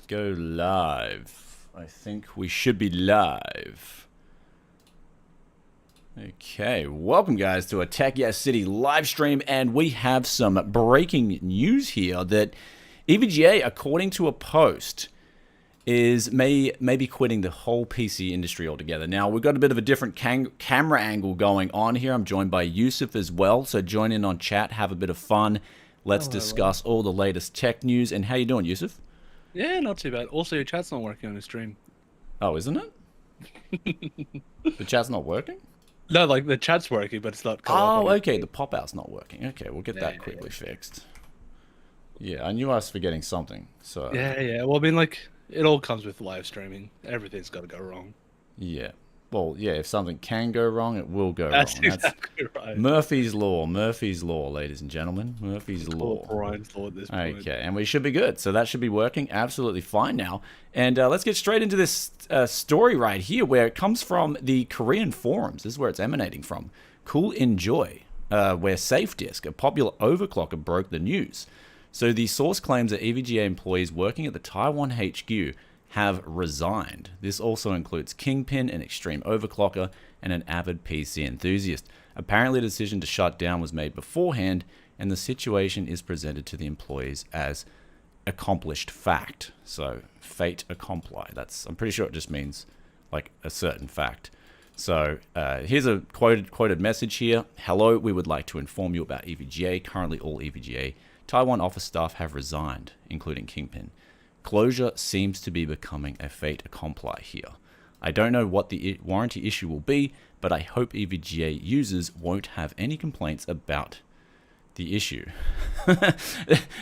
go live. I think we should be live. Okay, welcome guys to a Tech Yes City live stream, and we have some breaking news here that EVGA, according to a post, may be quitting the whole PC industry altogether. Now, we've got a bit of a different camera angle going on here. I'm joined by Yusuf as well, so join in on chat, have a bit of fun. Let's discuss all the latest tech news. And how you doing, Yusuf? Yeah, not too bad. Also, your chat's not working on the stream. Oh, isn't it? The chat's not working? No, like the chat's working, but it's not. Oh, okay. The pop-out's not working. Okay, we'll get that quickly fixed. Yeah, I knew I was forgetting something. So yeah. Well, I mean, like, it all comes with live streaming. Everything's got to go wrong. Yeah. Well, yeah, if something can go wrong, it will go That's wrong. Exactly right. Murphy's Law. Murphy's Law, ladies and gentlemen. Murphy's Law. Brian's Law at this point. Okay, and we should be good. So that should be working absolutely fine now. And let's get straight into this story right here, where it comes from the Korean forums. This is where it's emanating from. Cool Enjoy, where SafeDisk, a popular overclocker, broke the news. So the source claims that EVGA employees working at the Taiwan HQ have resigned. This also includes Kingpin, an extreme overclocker, and an avid PC enthusiast. Apparently, the decision to shut down was made beforehand, and the situation is presented to the employees as accomplished fact. So, fait accompli. I'm pretty sure it just means like a certain fact. So, here's a quoted message here. Hello, we would like to inform you about EVGA. Currently, all EVGA Taiwan office staff have resigned, including Kingpin. Closure seems to be becoming a fait accompli here. I don't know what the warranty issue will be, but I hope EVGA users won't have any complaints about the issue.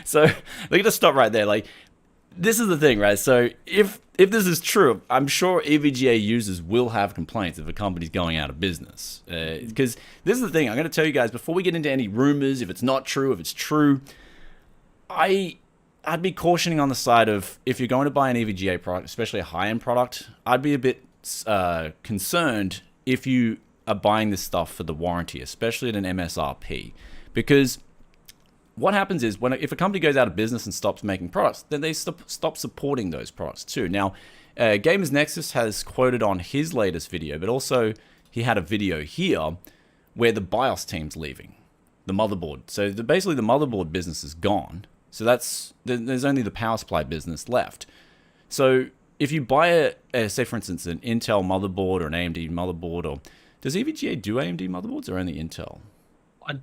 So, let me just stop right there. Like, this is the thing, right? So, if this is true, I'm sure EVGA users will have complaints if a company's going out of business. Because this is the thing, I'm going to tell you guys, before we get into any rumors, if it's not true, if it's true, I'd be cautioning on the side of, if you're going to buy an EVGA product, especially a high-end product, I'd be a bit concerned if you are buying this stuff for the warranty, especially at an MSRP. Because what happens is, if a company goes out of business and stops making products, then they stop supporting those products too. Now, Gamers Nexus has quoted on his latest video, but also he had a video here where the BIOS team's leaving, the motherboard. So basically the motherboard business is gone. So there's only the power supply business left. So if you buy say for instance an Intel motherboard or an AMD motherboard, or does EVGA do AMD motherboards or only Intel? I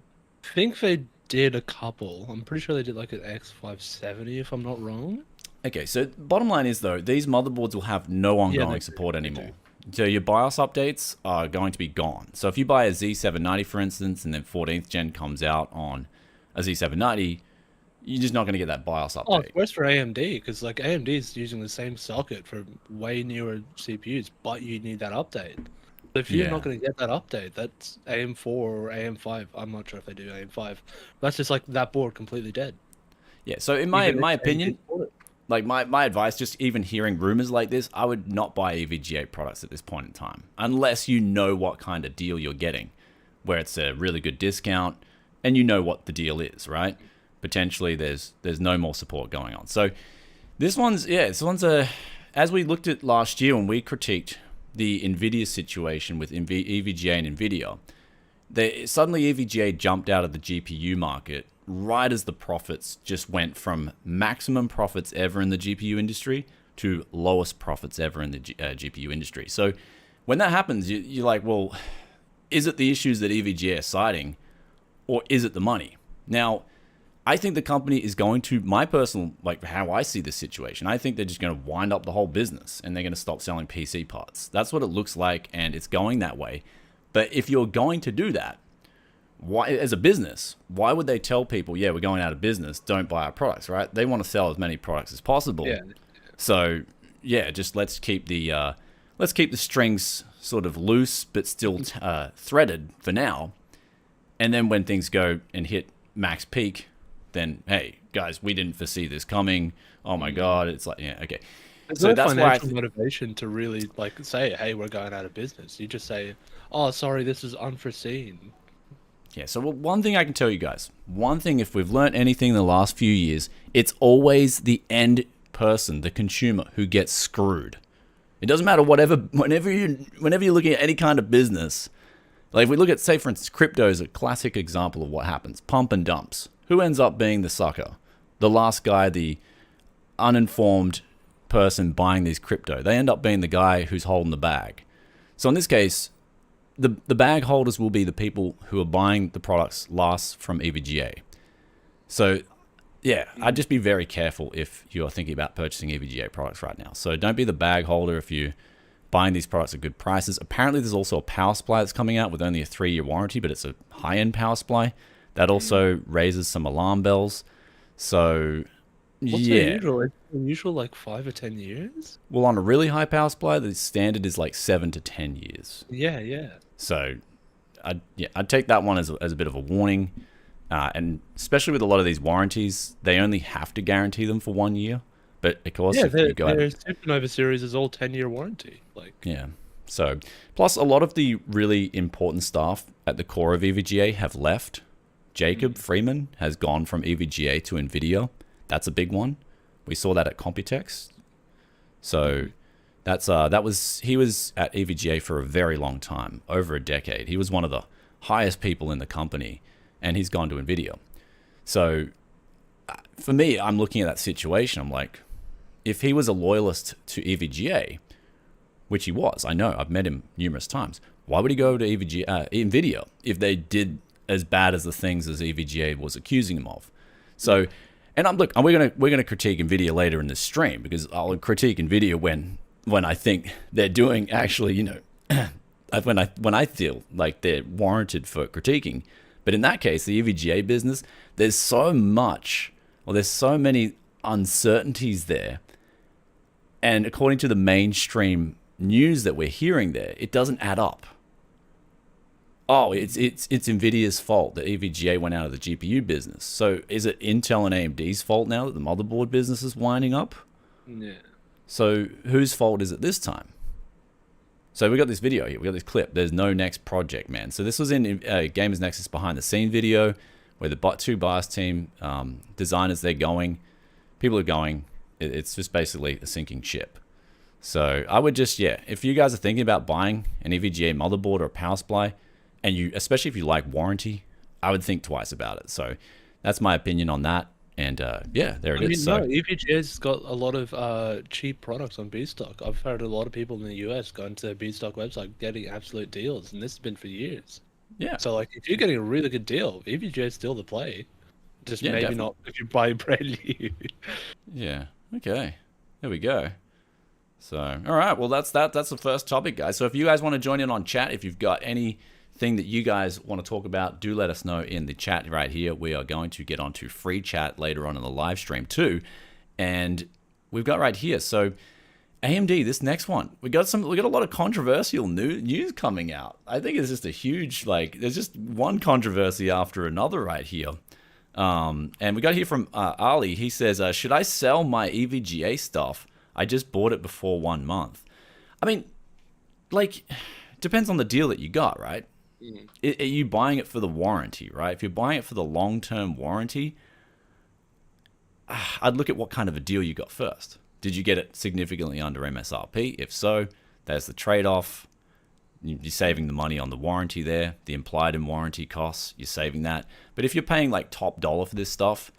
think they did a couple. I'm pretty sure they did like an X570 if I'm not wrong. Okay, so bottom line is though, these motherboards will have no ongoing support anymore. So your BIOS updates are going to be gone. So if you buy a Z790 for instance, and then 14th gen comes out on a Z790, you're just not going to get that BIOS update. Oh, it's worse for AMD, because like AMD is using the same socket for way newer CPUs, but you need that update. So if you're not going to get that update, that's AM4 or AM5. I'm not sure if they do AM5. That's just like that board completely dead. Yeah, so in my opinion, like my advice, just even hearing rumors like this, I would not buy EVGA products at this point in time, unless you know what kind of deal you're getting, where it's a really good discount, and you know what the deal is, right? Potentially there's no more support going on. So this one's as we looked at last year when we critiqued the Nvidia situation with EVGA and Nvidia, suddenly EVGA jumped out of the GPU market right as the profits just went from maximum profits ever in the GPU industry to lowest profits ever in the GPU industry. So when that happens, you're like, well, is it the issues that EVGA are citing, or is it the money? Now, I think the company is going to, my personal, like how I see this situation, I think they're just going to wind up the whole business and they're going to stop selling PC parts. That's what it looks like, and it's going that way. But if you're going to do that, why, as a business, why would they tell people, yeah, we're going out of business, don't buy our products, right? They want to sell as many products as possible. Yeah. So, yeah, just let's keep the strings sort of loose but still threaded for now. And then when things go and hit max peak, then, hey, guys, we didn't foresee this coming. Oh, my God. It's like, yeah, okay. There's no financial motivation to really, like, say, hey, we're going out of business. You just say, oh, sorry, this is unforeseen. Yeah, so one thing I can tell you guys, if we've learned anything in the last few years, it's always the end person, the consumer, who gets screwed. It doesn't matter whenever you're looking at any kind of business. Like if we look at, say, for instance, crypto is a classic example of what happens. Pump and dumps. Who ends up being the sucker? The last guy, the uninformed person buying these crypto. They end up being the guy who's holding the bag. So in this case, the bag holders will be the people who are buying the products last from EVGA. So yeah, I'd just be very careful if you're thinking about purchasing EVGA products right now. So don't be the bag holder if you're buying these products at good prices. Apparently there's also a power supply that's coming out with only a 3-year warranty, but it's a high-end power supply. That also raises some alarm bells. So what's the usual like 5 or 10 years? Well, on a really high power supply, the standard is like 7 to 10 years. Yeah. So I'd take that one as a bit of a warning. And especially with a lot of these warranties, they only have to guarantee them for 1 year. But of course, their Supernova series is all 10-year warranty. Yeah. So plus a lot of the really important staff at the core of EVGA have left. Jacob Freeman has gone from EVGA to Nvidia. That's a big one. We saw that at Computex. So he was at EVGA for a very long time, over a decade. He was one of the highest people in the company, and he's gone to Nvidia. So for me, I'm looking at that situation. I'm like, if he was a loyalist to EVGA, which he was, I know, I've met him numerous times, why would he go to Nvidia if they did as bad as the things as EVGA was accusing him of? So, and we're gonna critique Nvidia later in this stream, because I'll critique Nvidia when I think they're doing actually, when I feel like they're warranted for critiquing. But in that case, the EVGA business, there's so many uncertainties there. And according to the mainstream news that we're hearing there, it doesn't add up. Oh, it's Nvidia's fault that EVGA went out of the GPU business. So is it Intel and AMD's fault now that the motherboard business is winding up? Yeah. So whose fault is it this time? So we got this video here. We got this clip. There's no next project, man. So this was in Gamers Nexus behind the scene video, where the two BIOS team designers, they're going. People are going. It's just basically a sinking ship. So I would just, if you guys are thinking about buying an EVGA motherboard or a power supply, and especially if you like warranty, I would think twice about it. So that's my opinion on that. And there it is. No, EVGA's got a lot of cheap products on Bstock. I've heard a lot of people in the US going to their Bstock website getting absolute deals, and this has been for years. Yeah. So if you're getting a really good deal, EVGA is still the play. Just maybe definitely not if you buy brand new. Yeah. Okay. There we go. So, all right. Well, that's the first topic, guys. So if you guys want to join in on chat, if you've got anything that you guys want to talk about, do let us know in the chat right here. We are going to get onto free chat later on in the live stream too. And we've got right here. So AMD, this next one, we got a lot of controversial news coming out. I think it's just a huge, there's just one controversy after another right here. And we got here from Ali. He says, should I sell my EVGA stuff? I just bought it before 1 month. I mean, depends on the deal that you got, right? Are you buying it for the warranty, right? If you're buying it for the long-term warranty, I'd look at what kind of a deal you got first. Did you get it significantly under MSRP? If so, there's the trade-off. You're saving the money on the warranty there, the implied in warranty costs, you're saving that. But if you're paying top dollar for this stuff,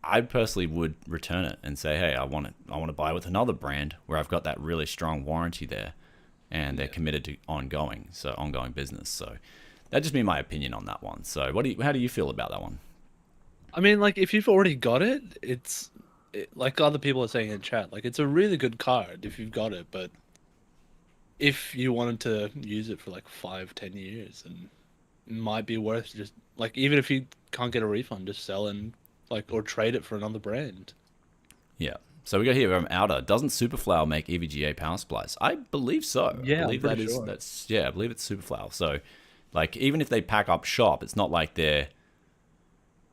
I personally would return it and say, hey, I want to buy with another brand where I've got that really strong warranty there, and they're committed to ongoing business. So that'd just be my opinion on that one. So how do you feel about that one? I mean, if you've already got it, it's like other people are saying in chat, it's a really good card if you've got it, but if you wanted to use it for 5-10 years, and it might be worth just even if you can't get a refund, just sell and or trade it for another brand. Yeah. So we got here from Outer. Doesn't Superflower make EVGA power supplies? I believe so. Yeah, I believe I'm pretty sure. I believe it's Superflower. So even if they pack up shop, it's not like they're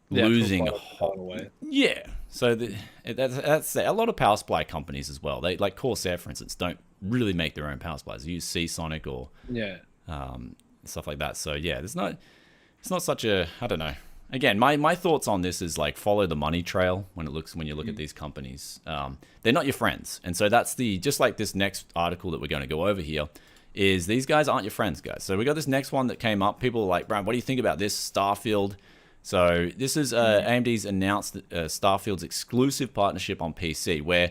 losing a whole away. Yeah. So that's a lot of power supply companies as well. They Corsair, for instance, don't really make their own power supplies. They use Seasonic or stuff like that. So it's not such a, I don't know. again, my thoughts on this is like follow the money trail when you look at these companies. They're not your friends, and so that's just like this next article that we're going to go over here. Is these guys aren't your friends, guys. So we got this next one that came up. People are like, Brian, what do you think about this Starfield? So this is AMD's announced Starfield's exclusive partnership on PC, where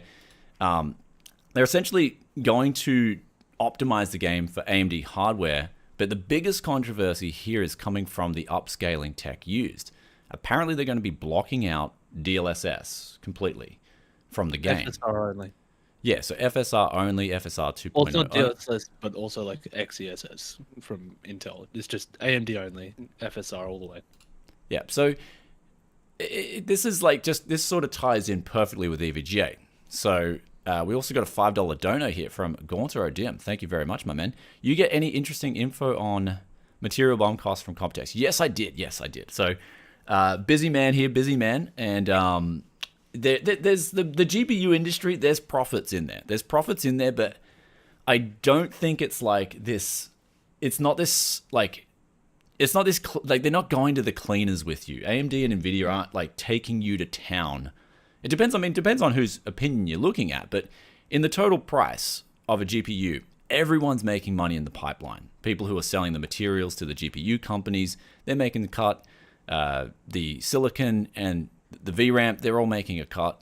they're essentially going to optimize the game for AMD hardware. But the biggest controversy here is coming from the upscaling tech used. Apparently, they're going to be blocking out DLSS completely from the game. FSR only. Yeah, so FSR only, FSR 2.0. Well, it's not DLSS, but also like XeSS from Intel. It's just AMD only, FSR all the way. Yeah, so this is like this sort of ties in perfectly with EVGA. So we also got a $5 dono here from Gaunter O'Dim. Thank you very much, my man. You get any interesting info on material bomb costs from Computex? Yes, I did. So busy man here, busy man. And there's the GPU industry, there's profits in there. There's profits in there, but I don't think it's like this. It's not this like they're not going to the cleaners with you. AMD and Nvidia aren't like taking you to town. It depends. I mean, it depends on whose opinion you're looking at. But in the total price of a GPU, everyone's making money in the pipeline. People who are selling the materials to the GPU companies, they're making the cut. The silicon and the VRAM, they're all making a cut.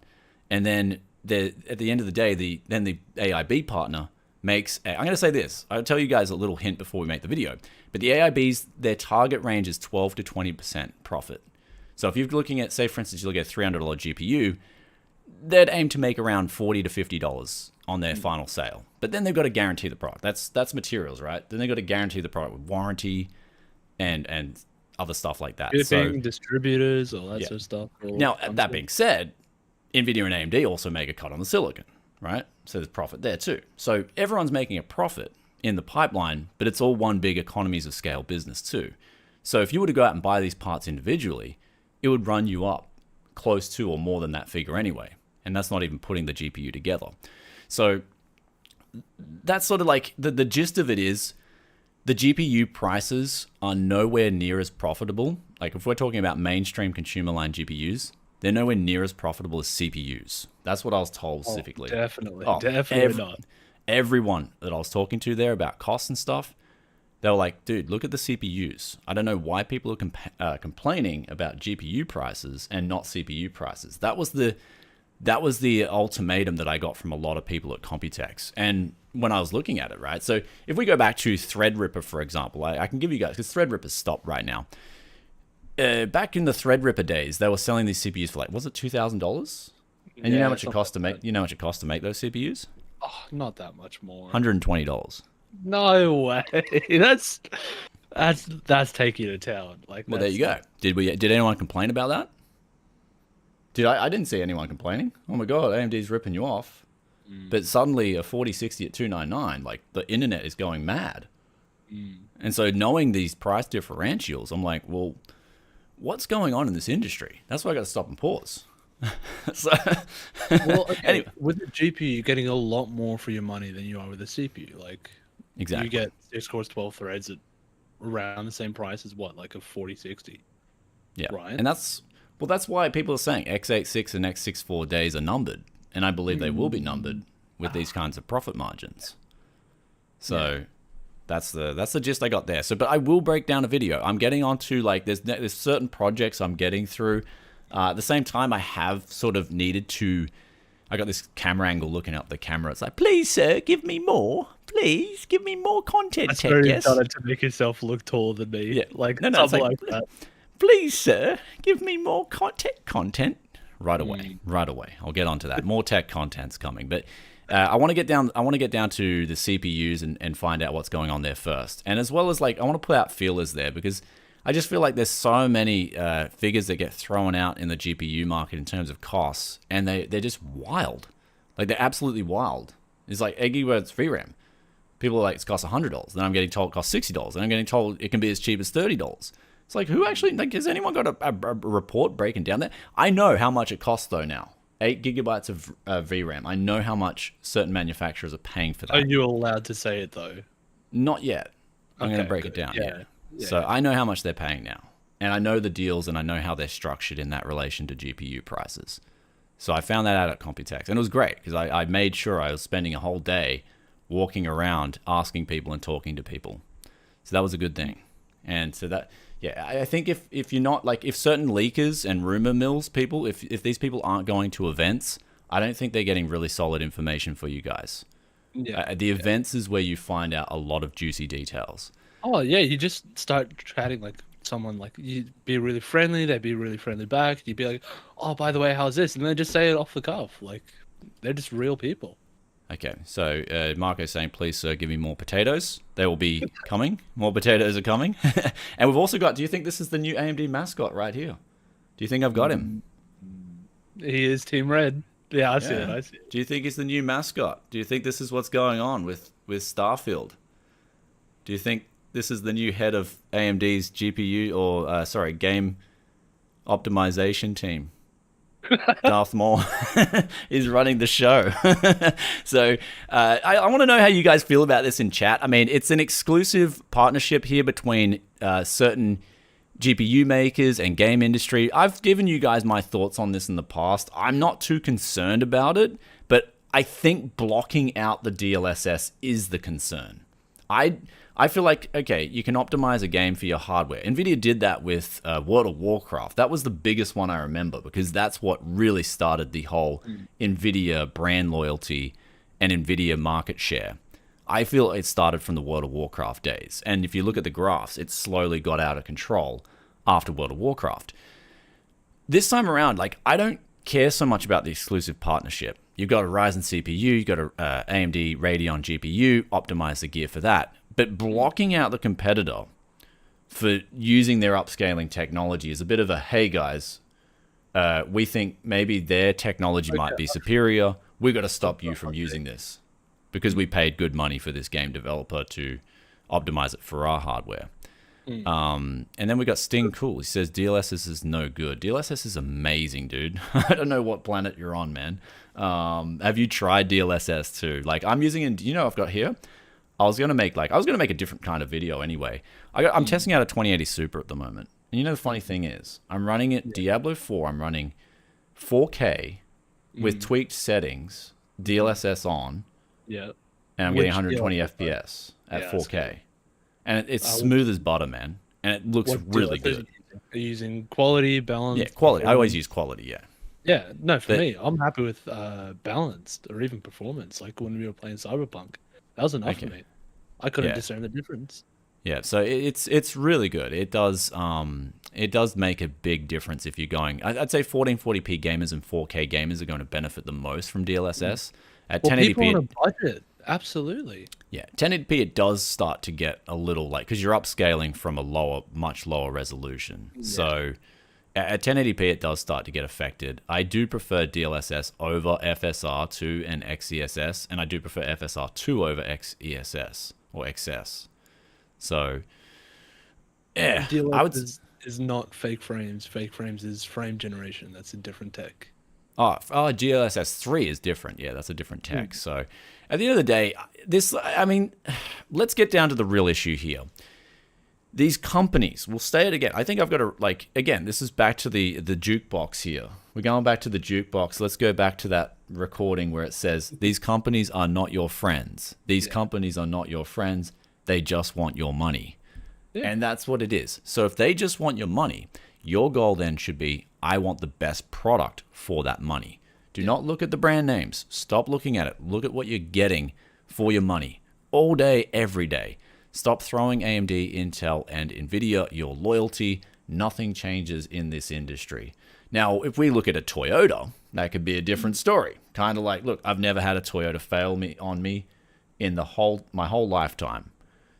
And then at the end of the day, the AIB partner makes. I'm going to say this. I'll tell you guys a little hint before we make the video. But the AIBs, their target range is 12 to 20% profit. So if you're looking at, say, for instance, you look at a $300 GPU, they'd aim to make around $40 to $50 on their final sale. But then they've got to guarantee the product. That's materials, right? Then they've got to guarantee the product with warranty and other stuff like that. Shipping, distributors, all that sort of stuff. Now, that being said, NVIDIA and AMD also make a cut on the silicon, right? So there's profit there too. So everyone's making a profit in the pipeline, but it's all one big economies of scale business too. So if you were to go out and buy these parts individually, it would run you up close to or more than that figure anyway. And that's not even putting the GPU together. So that's sort of like the gist of it is the GPU prices are nowhere near as profitable. Like if we're talking about mainstream consumer line GPUs, they're nowhere near as profitable as CPUs. That's what I was told specifically. Definitely not. Everyone that I was talking to there about costs and stuff, they were like, dude, look at the CPUs. I don't know why people are complaining about GPU prices and not CPU prices. That was the ultimatum that I got from a lot of people at Computex. And when I was looking at it, right? So if we go back to Threadripper, for example, I can give you guys, because Threadripper's stopped right now. Back in the Threadripper days, they were selling these CPUs for like, was it $2,000? And you know how much it cost to make? You know how much it cost to make those CPUs? Oh, not that much more. $120. No way. That's taking it to town. Like, well, there you go. Did anyone complain about that? I didn't see anyone complaining. Oh my god, AMD's ripping you off. But suddenly a 4060 at $299, like the internet is going mad. And so knowing these price differentials, I'm like, well, what's going on in this industry? That's why I got to stop and pause. Anyway, with the GPU, you're getting a lot more for your money than you are with a CPU. Like, exactly, you get 6 cores, 12 threads at around the same price as what, like a 4060. Yeah, right. And that's why people are saying x86 and x64 days are numbered, and I believe they will be numbered with these kinds of profit margins. So that's the gist I got there. So, but I will break down a video. I'm getting onto like there's certain projects I'm getting through. At the same time, I have sort of needed to. I got this camera angle looking up the camera. It's like, please, sir, give me more. Please give me more content. That's very done to make yourself look taller than me. Yeah, like no, it's like that. Please, sir, give me more content. Right away. I'll get onto that. More tech content's coming, but I want to get down. I want to get down to the CPUs and find out what's going on there first, and as well as like I want to put out feelers there because I just feel like there's so many figures that get thrown out in the GPU market in terms of costs, and they're just wild. Like they're absolutely wild. It's like 8 gigabytes VRAM. People are like, it costs $100. Then I'm getting told it costs $60. Then I'm getting told it can be as cheap as $30. It's like, who actually, like, has anyone got a report breaking down that? I know how much it costs though now. 8 gigabytes of VRAM. I know how much certain manufacturers are paying for that. Are you allowed to say it though? Not yet. I'm going to break it down. Yeah. So I know how much they're paying now. and I know the deals and I know how they're structured in that relation to GPU prices. So I found that out at Computex, and it was great because I made sure I was spending a whole day walking around, asking people and talking to people. So that was a good thing. And so that, yeah, I think if you're not, like, if certain leakers and rumor mills people, if these people aren't going to events, I don't think they're getting really solid information for you guys. Yeah. The events is where you find out a lot of juicy details. Oh yeah, you just start chatting like someone, like you be really friendly, they'd be really friendly back. You'd be like, "Oh, by the way, how's this?" And they just say it off the cuff. Like they're just real people. Okay, so Marco's saying, please, sir, give me more potatoes. They will be coming. More potatoes are coming. And we've also got, do you think this is the new AMD mascot right here? Do you think I've got him? He is Team Red. Yeah, I see it. I see it. Do you think he's the new mascot? Do you think this is what's going on with Starfield? Do you think this is the new head of AMD's GPU or, game optimization team? Darth Maul is running the show. So I want to know how you guys feel about this in chat. I mean, it's an exclusive partnership here between certain GPU makers and game industry. I've given you guys my thoughts on this in the past. I'm not too concerned about it, but I think blocking out the DLSS is the concern. I feel like, okay, you can optimize a game for your hardware. Nvidia did that with World of Warcraft. That was the biggest one I remember because that's what really started the whole Nvidia brand loyalty and Nvidia market share. I feel it started from the World of Warcraft days. And if you look at the graphs, it slowly got out of control after World of Warcraft. This time around, like, I don't care so much about the exclusive partnership. You've got a Ryzen CPU, you've got a AMD Radeon GPU, optimize the gear for that. But blocking out the competitor for using their upscaling technology is a bit of a, hey guys, we think maybe their technology might be superior. We've got to stop you from using this because we paid good money for this game developer to optimize it for our hardware. And then we got Sting Cool. He says DLSS is no good. DLSS is amazing, dude. I don't know what planet you're on, man. Have you tried DLSS too? Like, I'm using it. You know, I've got here. I was gonna make a different kind of video anyway. I'm testing out a 2080 Super at the moment. And you know the funny thing is, I'm running it Diablo 4. I'm running 4K with tweaked settings, DLSS on. Yeah. And I'm getting 120 FPS at 4K. And it's smooth as butter, man. And it looks really good. Are you using quality, balance? Yeah, quality. I always use quality, yeah. Yeah, no, for me, I'm happy with balanced or even performance. Like when we were playing Cyberpunk, that was enough for me. I couldn't discern the difference. Yeah, so it's really good. It does make a big difference if you're going. I'd say 1440p gamers and 4K gamers are going to benefit the most from DLSS. At 1080p, people on a budget, absolutely. Yeah, 1080p it does start to get a little like because you're upscaling from a much lower resolution. Yeah. So at 1080p it does start to get affected. I do prefer DLSS over FSR2 and XESS, and I do prefer FSR2 over XESS or XS. So yeah, DLSS is not fake frames. Fake frames is frame generation. That's a different tech. Oh, DLSS 3 is different. Yeah, that's a different tech. So at the end of the day, let's get down to the real issue here. These companies, we'll say it again. I think I've got to, again, this is back to the jukebox here. We're going back to the jukebox. Let's go back to that recording where it says, these companies are not your friends. These companies are not your friends. They just want your money. Yeah. And that's what it is. So if they just want your money, your goal then should be, I want the best product for that money. Do not look at the brand names. Stop looking at it. Look at what you're getting for your money all day, every day. Stop throwing AMD, Intel, and Nvidia your loyalty. Nothing changes in this industry. Now, if we look at a Toyota, that could be a different story. Kind of like, look, I've never had a Toyota fail on me in my whole lifetime.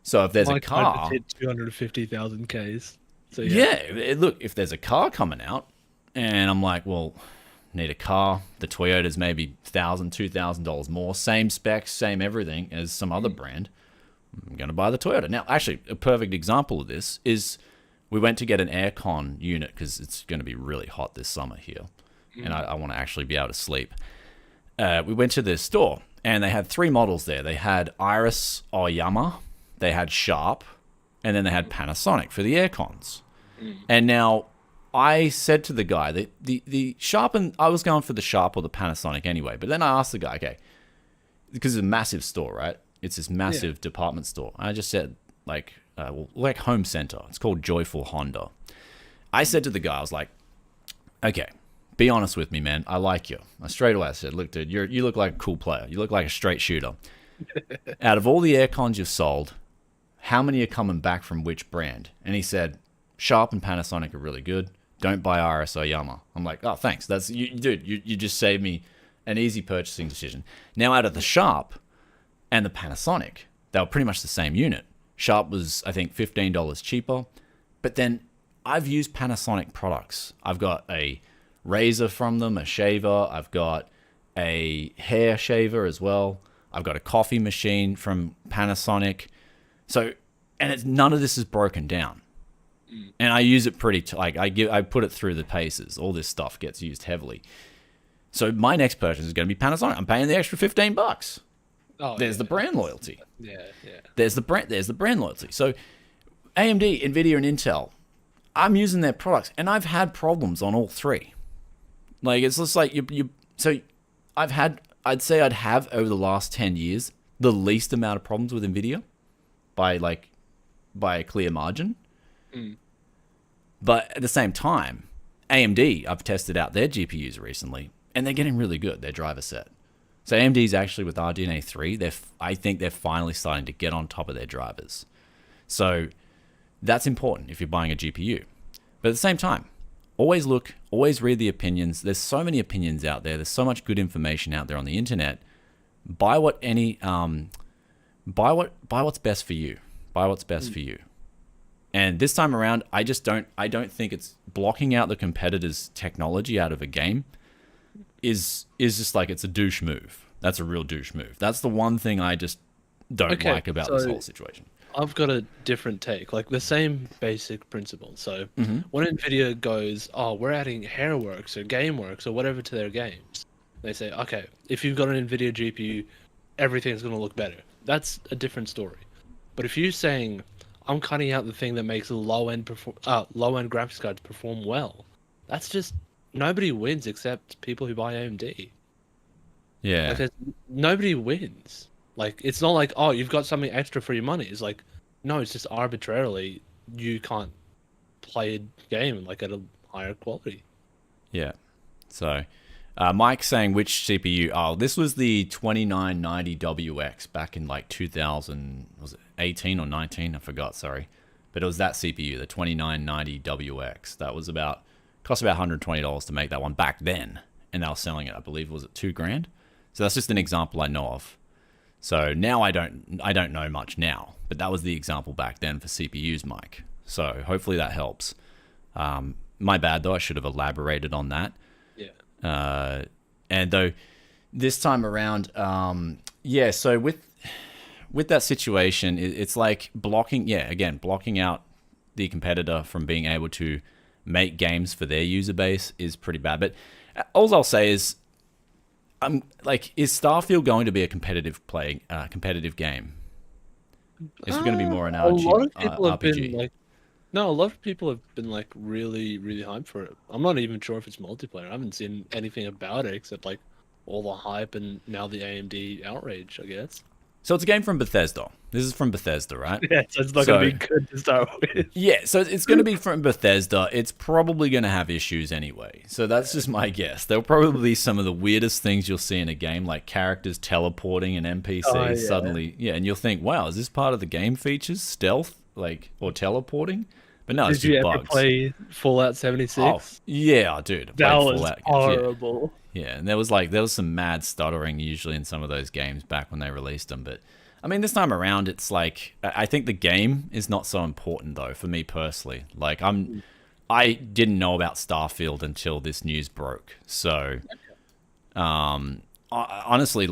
So if there's a car, hit 250,000 Ks. So look, if there's a car coming out, and I'm like, well, need a car. The Toyota's maybe $1,000, $2,000 more, same specs, same everything as some other brand. I'm going to buy the Toyota. Now, actually, a perfect example of this is we went to get an aircon unit because it's going to be really hot this summer here, and I want to actually be able to sleep. We went to the store, and they had 3 models there. They had Iris Oyama, they had Sharp, and then they had Panasonic for the aircons. And now I said to the guy that the Sharp, and I was going for the Sharp or the Panasonic anyway, but then I asked the guy, okay, because it's a massive store, right? It's this massive department store. I just said, like home center. It's called Joyful Honda. I said to the guy, I was like, okay, be honest with me, man. I like you. Straight away I said, look, dude, you look like a cool player. You look like a straight shooter. Out of all the air cons you've sold, how many are coming back from which brand? And he said, Sharp and Panasonic are really good. Don't buy RS or Yamaha. I'm like, oh, thanks. That's dude. You just saved me an easy purchasing decision. Now, out of the Sharp and the Panasonic, they were pretty much the same unit. Sharp was, I think, $15 cheaper. But then I've used Panasonic products. I've got a razor from them, a shaver. I've got a hair shaver as well. I've got a coffee machine from Panasonic. So, and none of this is broken down. And I use it I put it through the paces. All this stuff gets used heavily. So my next purchase is going to be Panasonic. I'm paying the extra $15. Oh, there's the brand loyalty. Yeah. There's the brand loyalty. So AMD, Nvidia, and Intel, I'm using their products, and I've had problems on all three. Like, it's just like so I'd say I'd have over the last 10 years the least amount of problems with Nvidia by a clear margin. But at the same time, AMD, I've tested out their GPUs recently, and they're getting really good, their driver set. So AMD's actually with RDNA 3, I think they're finally starting to get on top of their drivers. So that's important if you're buying a GPU. But at the same time, always read the opinions. There's so many opinions out there. There's so much good information out there on the internet. Buy what's best for you. Buy what's best for you. And this time around, I don't think it's blocking out the competitor's technology out of a game is just like, it's a douche move. That's a real douche move. That's the one thing I just don't like about this whole situation. I've got a different take, like the same basic principle. So when Nvidia goes, oh, we're adding Hairworks or GameWorks or whatever to their games, they say, okay, if you've got an Nvidia GPU, everything's going to look better. That's a different story. But if you're saying, I'm cutting out the thing that makes low-end graphics cards perform well, that's just, nobody wins except people who buy AMD. Yeah. Like, nobody wins. Like, it's not like, oh, you've got something extra for your money. It's like, no, it's just arbitrarily you can't play a game like at a higher quality. Yeah. So, Mike's saying which CPU? Oh, this was the 2990WX back in like 2000, was it 18 or 19? I forgot, sorry. But it was that CPU, the 2990WX. That was cost about $120 to make that one back then. And they were selling it, I believe, was it $2,000? So that's just an example I know of. So now I don't know much now, but that was the example back then for CPUs, Mike. So hopefully that helps. My bad though, I should have elaborated on that. Yeah. And though this time around, so with that situation, it's like blocking out the competitor from being able to make games for their user base is pretty bad. But all I'll say is, is Starfield going to be a competitive game? Is it going to be more an RPG? A lot of people have been a lot of people have been like really, really hyped for it. I'm not even sure if it's multiplayer. I haven't seen anything about it except like all the hype and now the AMD outrage, I guess. So it's a game from Bethesda. This is from Bethesda, right? Yeah, so it's not going to be good to start with. Yeah, so it's going to be from Bethesda. It's probably going to have issues anyway. So that's just my guess. There'll probably be some of the weirdest things you'll see in a game, like characters teleporting and NPCs suddenly. Yeah, and you'll think, wow, is this part of the game features? Stealth, or teleporting? But no, it's just bugs. Did you ever play Fallout 76? Oh, yeah, dude. That was horrible. Yeah, and there was some mad stuttering usually in some of those games back when they released them. But I mean, this time around, it's like, I think the game is not so important though for me personally. Like I didn't know about Starfield until this news broke. So, honestly,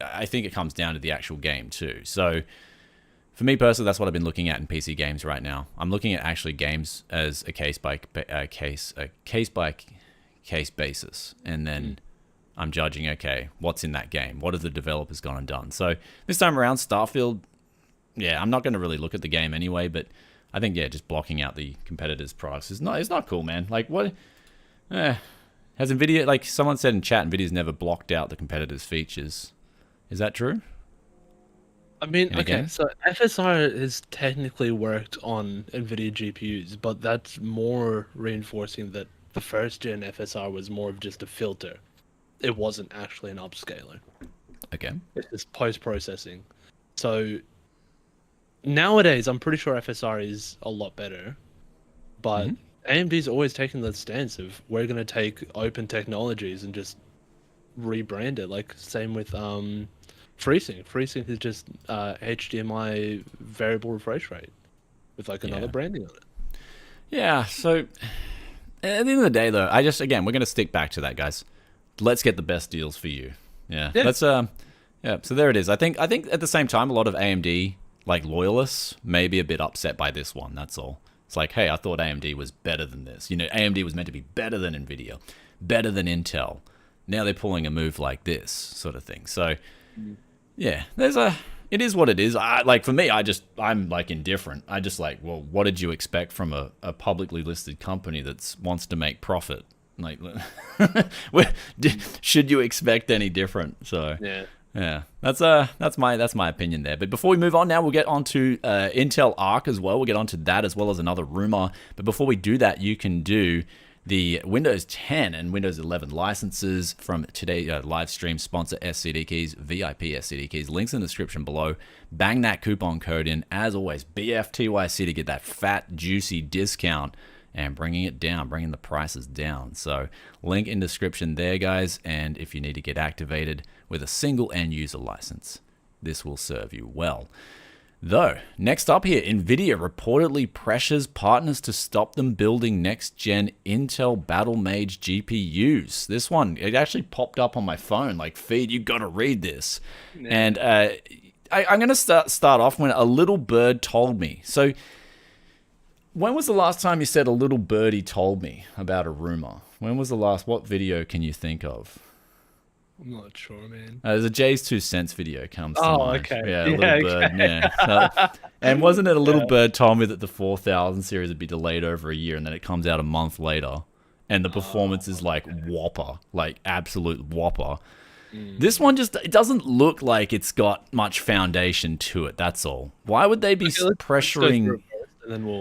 I think it comes down to the actual game too. So, for me personally, that's what I've been looking at in PC games right now. I'm looking at actually games as a case by case basis, and then I'm judging, okay, what's in that game? What have the developers gone and done? So this time around, Starfield, I'm not going to really look at the game anyway, but I think, yeah, just blocking out the competitors' products is not, it's not cool, man. Like, what? Has Nvidia, like someone said in chat, Nvidia's never blocked out the competitors' features. Is that true? I mean, okay, so FSR has technically worked on Nvidia GPUs, but that's more reinforcing that the first gen FSR was more of just a filter. It wasn't actually an upscaler. Okay. It's just post-processing. So nowadays, I'm pretty sure FSR is a lot better, but AMD's always taken that stance of we're going to take open technologies and just rebrand it. Like same with FreeSync. FreeSync is just HDMI variable refresh rate with like another branding on it. Yeah. So at the end of the day, though, again, we're going to stick back to that, guys. Let's get the best deals for you. Yeah. Let's So there it is. I think at the same time, a lot of AMD like loyalists may be a bit upset by this one. That's all. It's like, hey, I thought AMD was better than this. You know, AMD was meant to be better than Nvidia, better than Intel. Now they're pulling a move like this sort of thing. So, yeah, it is what it is. For me, I'm like indifferent. I just like, well, what did you expect from a publicly listed company that wants to make profit? Like, should you expect any different? So, yeah, that's my opinion there. But before we move on, now we'll get onto Intel Arc as well. We'll get onto that as well as another rumor. But before we do that, you can do the Windows 10 and Windows 11 licenses from today's live stream sponsor SCD Keys, VIP SCD Keys. Links in the description below. Bang that coupon code in. As always, BFTYC to get that fat, juicy discount and bringing the prices down. So link in description there, guys. And if you need to get activated with a single end user license, this will serve you well. Though, next up here, Nvidia reportedly pressures partners to stop them building next-gen Intel Battlemage GPUs. This one, it actually popped up on my phone, like, feed, you gotta read this. Yeah. And I'm gonna start off when a little bird told me. So, when was the last time you said a little birdie told me about a rumor? When was the last, what video can you think of? I'm not sure, man. There's a Jay's 2 cents video comes to mind. Okay. Yeah, a little bird. Yeah. And wasn't it a little bird told me that the 4000 series would be delayed over a year, and then it comes out a month later, and the performance is like whopper, like absolute whopper. This one it doesn't look like it's got much foundation to it. That's all. Why would they be pressuring?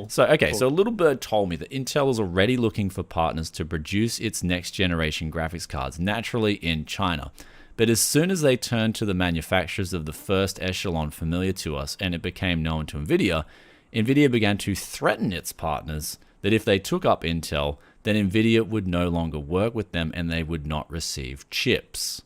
So a little bird told me that Intel is already looking for partners to produce its next generation graphics cards naturally in China. But as soon as they turned to the manufacturers of the first echelon familiar to us and it became known to Nvidia, Nvidia began to threaten its partners that if they took up Intel, then Nvidia would no longer work with them and they would not receive chips.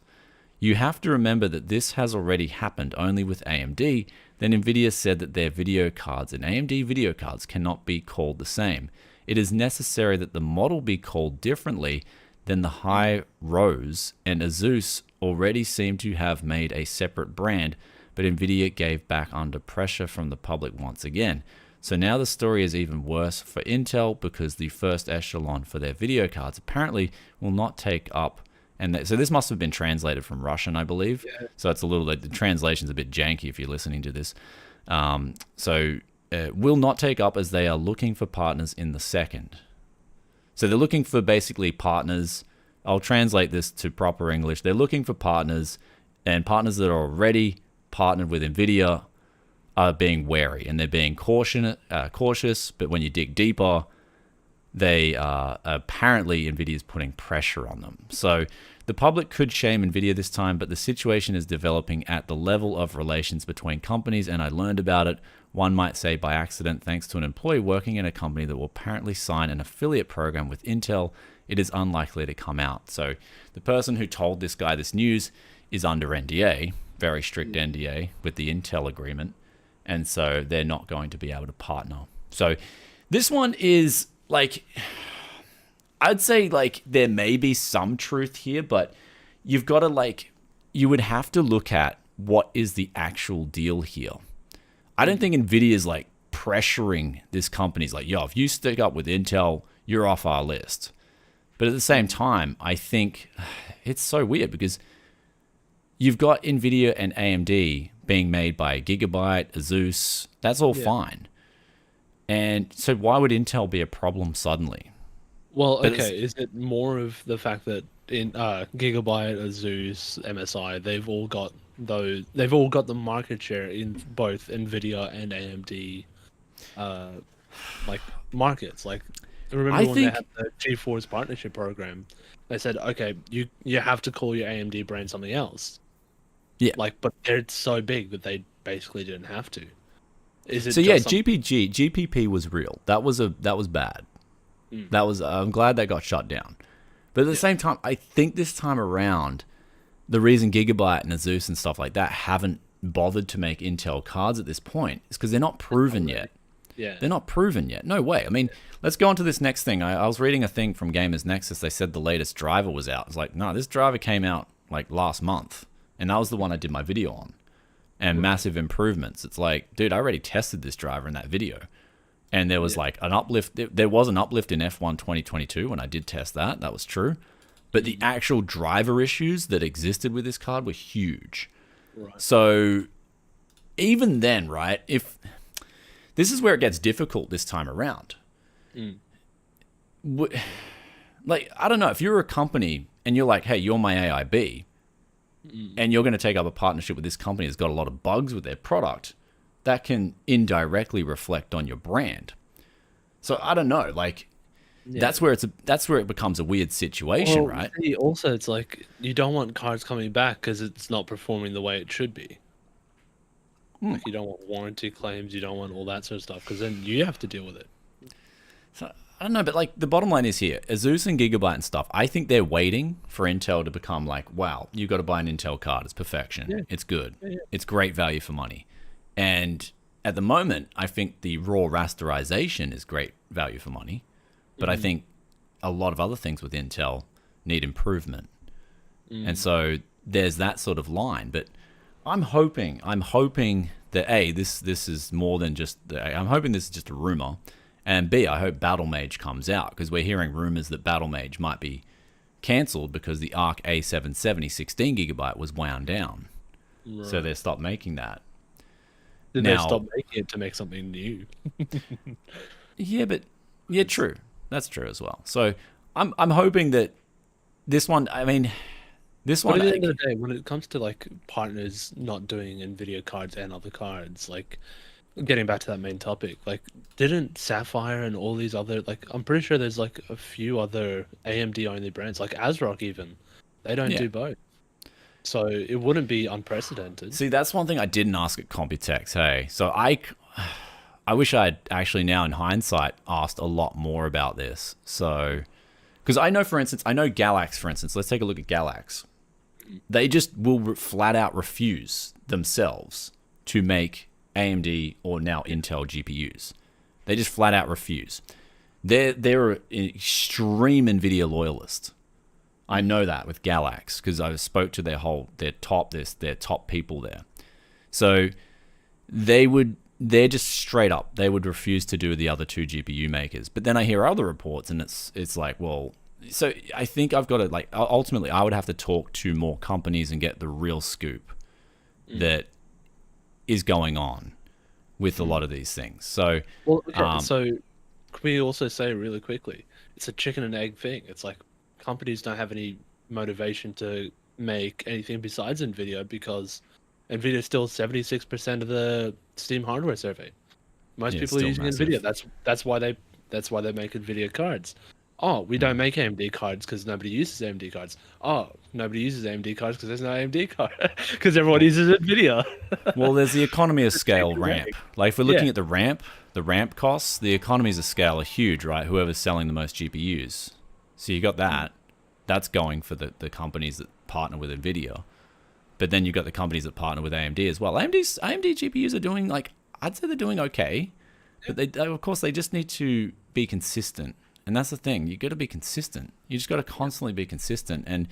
You have to remember that this has already happened only with AMD. Then Nvidia said that their video cards and AMD video cards cannot be called the same. It is necessary that the model be called differently than the High Rose, and Asus already seem to have made a separate brand, but Nvidia gave back under pressure from the public once again. So now the story is even worse for Intel because the first echelon for their video cards apparently will not take up. And so this must have been translated from Russian, I believe. Yeah. So it's the translation's a bit janky if you're listening to this. Will not take up as they are looking for partners in the second. So they're looking for basically partners. I'll translate this to proper English. They're looking for partners, and partners that are already partnered with Nvidia are being wary and they're being cautious. But when you dig deeper, they apparently Nvidia is putting pressure on them. So the public could shame Nvidia this time, but the situation is developing at the level of relations between companies, and I learned about it, one might say by accident, thanks to an employee working in a company that will apparently sign an affiliate program with Intel. It is unlikely to come out. So the person who told this guy this news is under NDA, very strict NDA with the Intel agreement, and so they're not going to be able to partner. So this one is like, I'd say like there may be some truth here, but you've got to you would have to look at what is the actual deal here. I don't think Nvidia is like pressuring this company. It's like, yo, if you stick up with Intel, you're off our list. But at the same time, I think it's so weird because you've got Nvidia and AMD being made by Gigabyte, Asus. That's all fine. And so why would Intel be a problem suddenly? Well, okay, is it more of the fact that in Gigabyte, Asus, MSI, they've all got the market share in both Nvidia and AMD like markets. Like remember when they had the GeForce partnership program, they said, okay, you have to call your AMD brand something else. Yeah. Like, but they're so big that they basically didn't have to. Is it so yeah, GPP was real. That was bad. That was I'm glad that got shut down. But at the same time, I think this time around, the reason Gigabyte and Asus and stuff like that haven't bothered to make Intel cards at this point is because they're not proven yet. Yeah. They're not proven yet. No way. I mean, let's go on to this next thing. I was reading a thing from Gamers Nexus. They said the latest driver was out. It's like, no, this driver came out like last month. And that was the one I did my video on. And massive improvements. It's like, dude, I already tested this driver in that video. And there was like an uplift. There was an uplift in F1 2022 when I did test that. That was true. But the actual driver issues that existed with this card were huge. Right. So even then, right, if this is where it gets difficult this time around. Like, I don't know, if you're a company and you're like, hey, you're my AIB, and you're going to take up a partnership with this company that's got a lot of bugs with their product, that can indirectly reflect on your brand. So I don't know, like that's where it becomes a weird situation, right? See, also, it's like you don't want cards coming back because it's not performing the way it should be. Like you don't want warranty claims, you don't want all that sort of stuff because then you have to deal with it. So I don't know, but like the bottom line is here, Asus and Gigabyte and stuff, I think they're waiting for Intel to become like, wow, you got to buy an Intel card. It's perfection. Yeah. It's good. Yeah. It's great value for money. And at the moment, I think the raw rasterization is great value for money. But I think a lot of other things with Intel need improvement. And so there's that sort of line. But I'm hoping that A, this is more than just, I'm hoping this is just a rumor. And B, I hope Battle Mage comes out because we're hearing rumors that Battle Mage might be cancelled because the ARC A770 16GB was wound down. Right. So they stopped making that. Did they stop making it to make something new? Yeah, true. That's true as well. So I'm hoping that this one, I mean, this one. But at the end of the day, when it comes to like partners not doing Nvidia cards and other cards, like getting back to that main topic, like didn't Sapphire and all these other, like I'm pretty sure there's like a few other AMD only brands, like ASRock even, they don't do both. So it wouldn't be unprecedented. See, that's one thing I didn't ask at Computex, hey. So I wish I'd actually now in hindsight asked a lot more about this. So, because I know, for instance, Galax, for instance, let's take a look at Galax. They just will flat out refuse themselves to make AMD or now Intel GPUs. They just flat out refuse. They're an extreme Nvidia loyalist. I know that with Galax because I spoke to their top people there. So they're just straight up. They would refuse to do the other two GPU makers. But then I hear other reports and it's like, well, so I think I've got to like, ultimately I would have to talk to more companies and get the real scoop that is going on with a lot of these things. So, well, okay, so can we also say really quickly, it's a chicken and egg thing. It's like companies don't have any motivation to make anything besides Nvidia because Nvidia is still 76% of the Steam hardware survey. Most people are using Nvidia. That's why they make Nvidia cards. Oh, we don't make AMD cards because nobody uses AMD cards. Oh, nobody uses AMD cards because there's no AMD card because everyone uses Nvidia. Well, there's the economy of scale ramp. Like if we're looking at the ramp costs, the economies of scale are huge, right? Whoever's selling the most GPUs. So you got that. That's going for the companies that partner with Nvidia. But then you've got the companies that partner with AMD as well. AMD GPUs are doing, like, I'd say they're doing okay. But they, of course, they just need to be consistent. And that's the thing. You got to be consistent. You just got to constantly be consistent. And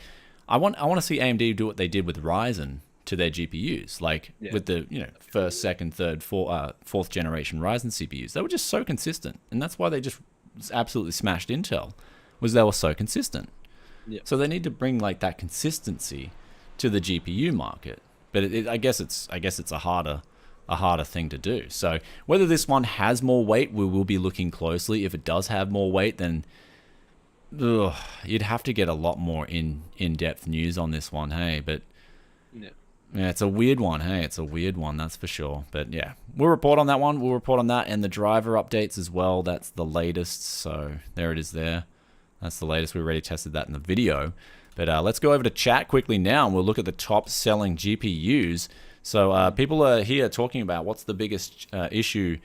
I want to see AMD do what they did with Ryzen to their GPUs, like with the first, second, third, fourth generation Ryzen CPUs. They were just so consistent, and that's why they just absolutely smashed Intel. Was they were so consistent. Yeah. So they need to bring like that consistency to the GPU market. But I guess it's a harder a harder thing to do. So whether this one has more weight, we will be looking closely. If it does have more weight, then you'd have to get a lot more in-depth news on this one, hey? But yeah, it's a weird one, hey? It's a weird one, that's for sure. But yeah, we'll report on that one. We'll report on that and the driver updates as well. That's the latest. So there it is there. That's the latest. We already tested that in the video. But let's go over to chat quickly now, and we'll look at the top-selling GPUs. So people are here talking about what's the biggest issue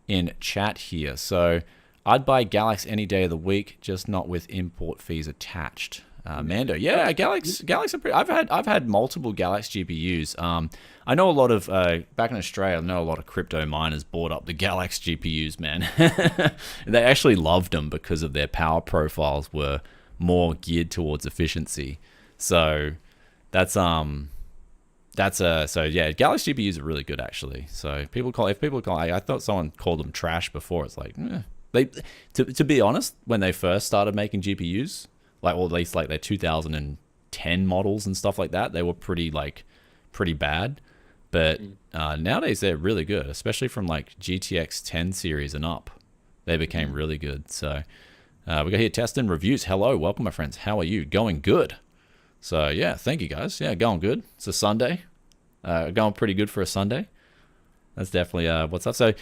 in chat here. So I'd buy Galax any day of the week, just not with import fees attached. Mando, yeah, Galax are pretty, I've had multiple Galax GPUs. I know a lot of back in Australia, I know a lot of crypto miners bought up the Galax GPUs, man. They actually loved them because of their power profiles were more geared towards efficiency. So that's so yeah, Galax GPUs are really good actually. So if people call, I thought someone called them trash before. It's like to be honest, when they first started making GPUs, like, or at least like their 2010 models and stuff like that, they were pretty bad. But nowadays they're really good, especially from like GTX 10 series and up. They became really good. So we got here testing reviews. Hello, welcome my friends. How are you? Going good. So yeah, thank you guys. Yeah, going good. It's a Sunday. Going pretty good for a Sunday. That's definitely what's up. So we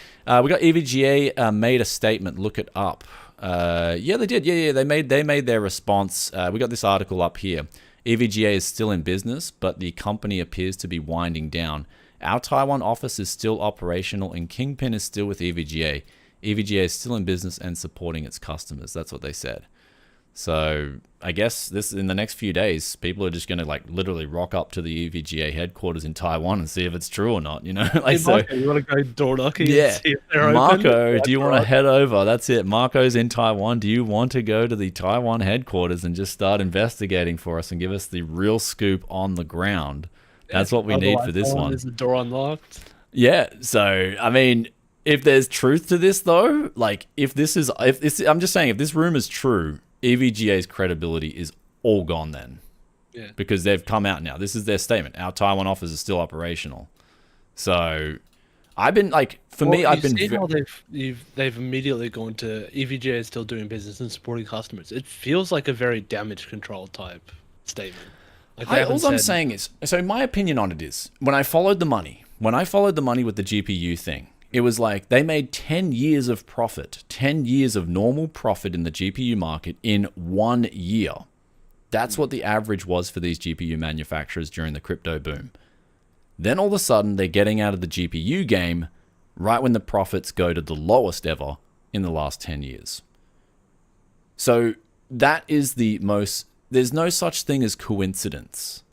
got EVGA made a statement. Look it up. Yeah, they did. Yeah, they made their response. We got this article up here. EVGA is still in business, but the company appears to be winding down. Our Taiwan office is still operational, and Kingpin is still with EVGA. EVGA is still in business and supporting its customers. That's what they said. So I guess this in the next few days, people are just going to like literally rock up to the EVGA headquarters in Taiwan and see if it's true or not. You know, like, hey, Marco, you want to go door knocking? Yeah, and see if they're Marco, open? do you want to head over? That's it. Marco's in Taiwan. Do you want to go to the Taiwan headquarters and just start investigating for us and give us the real scoop on the ground? That's what we need for this one. Is the door unlocked? Yeah. So I mean, if there's truth to this though, like if this, I'm just saying, if this rumor is true, EVGA's credibility is all gone then. Yeah. Because they've come out now. This is their statement. Our Taiwan office is still operational. So I've been like, I've been... How they've immediately gone to EVGA is still doing business and supporting customers. It feels like a very damage control type statement. Like I'm saying is, so my opinion on it is, when I followed the money with the GPU thing, it was like they made 10 years of profit, 10 years of normal profit in the GPU market in 1 year. That's what the average was for these GPU manufacturers during the crypto boom. Then all of a sudden, they're getting out of the GPU game right when the profits go to the lowest ever in the last 10 years. So that is there's no such thing as coincidence.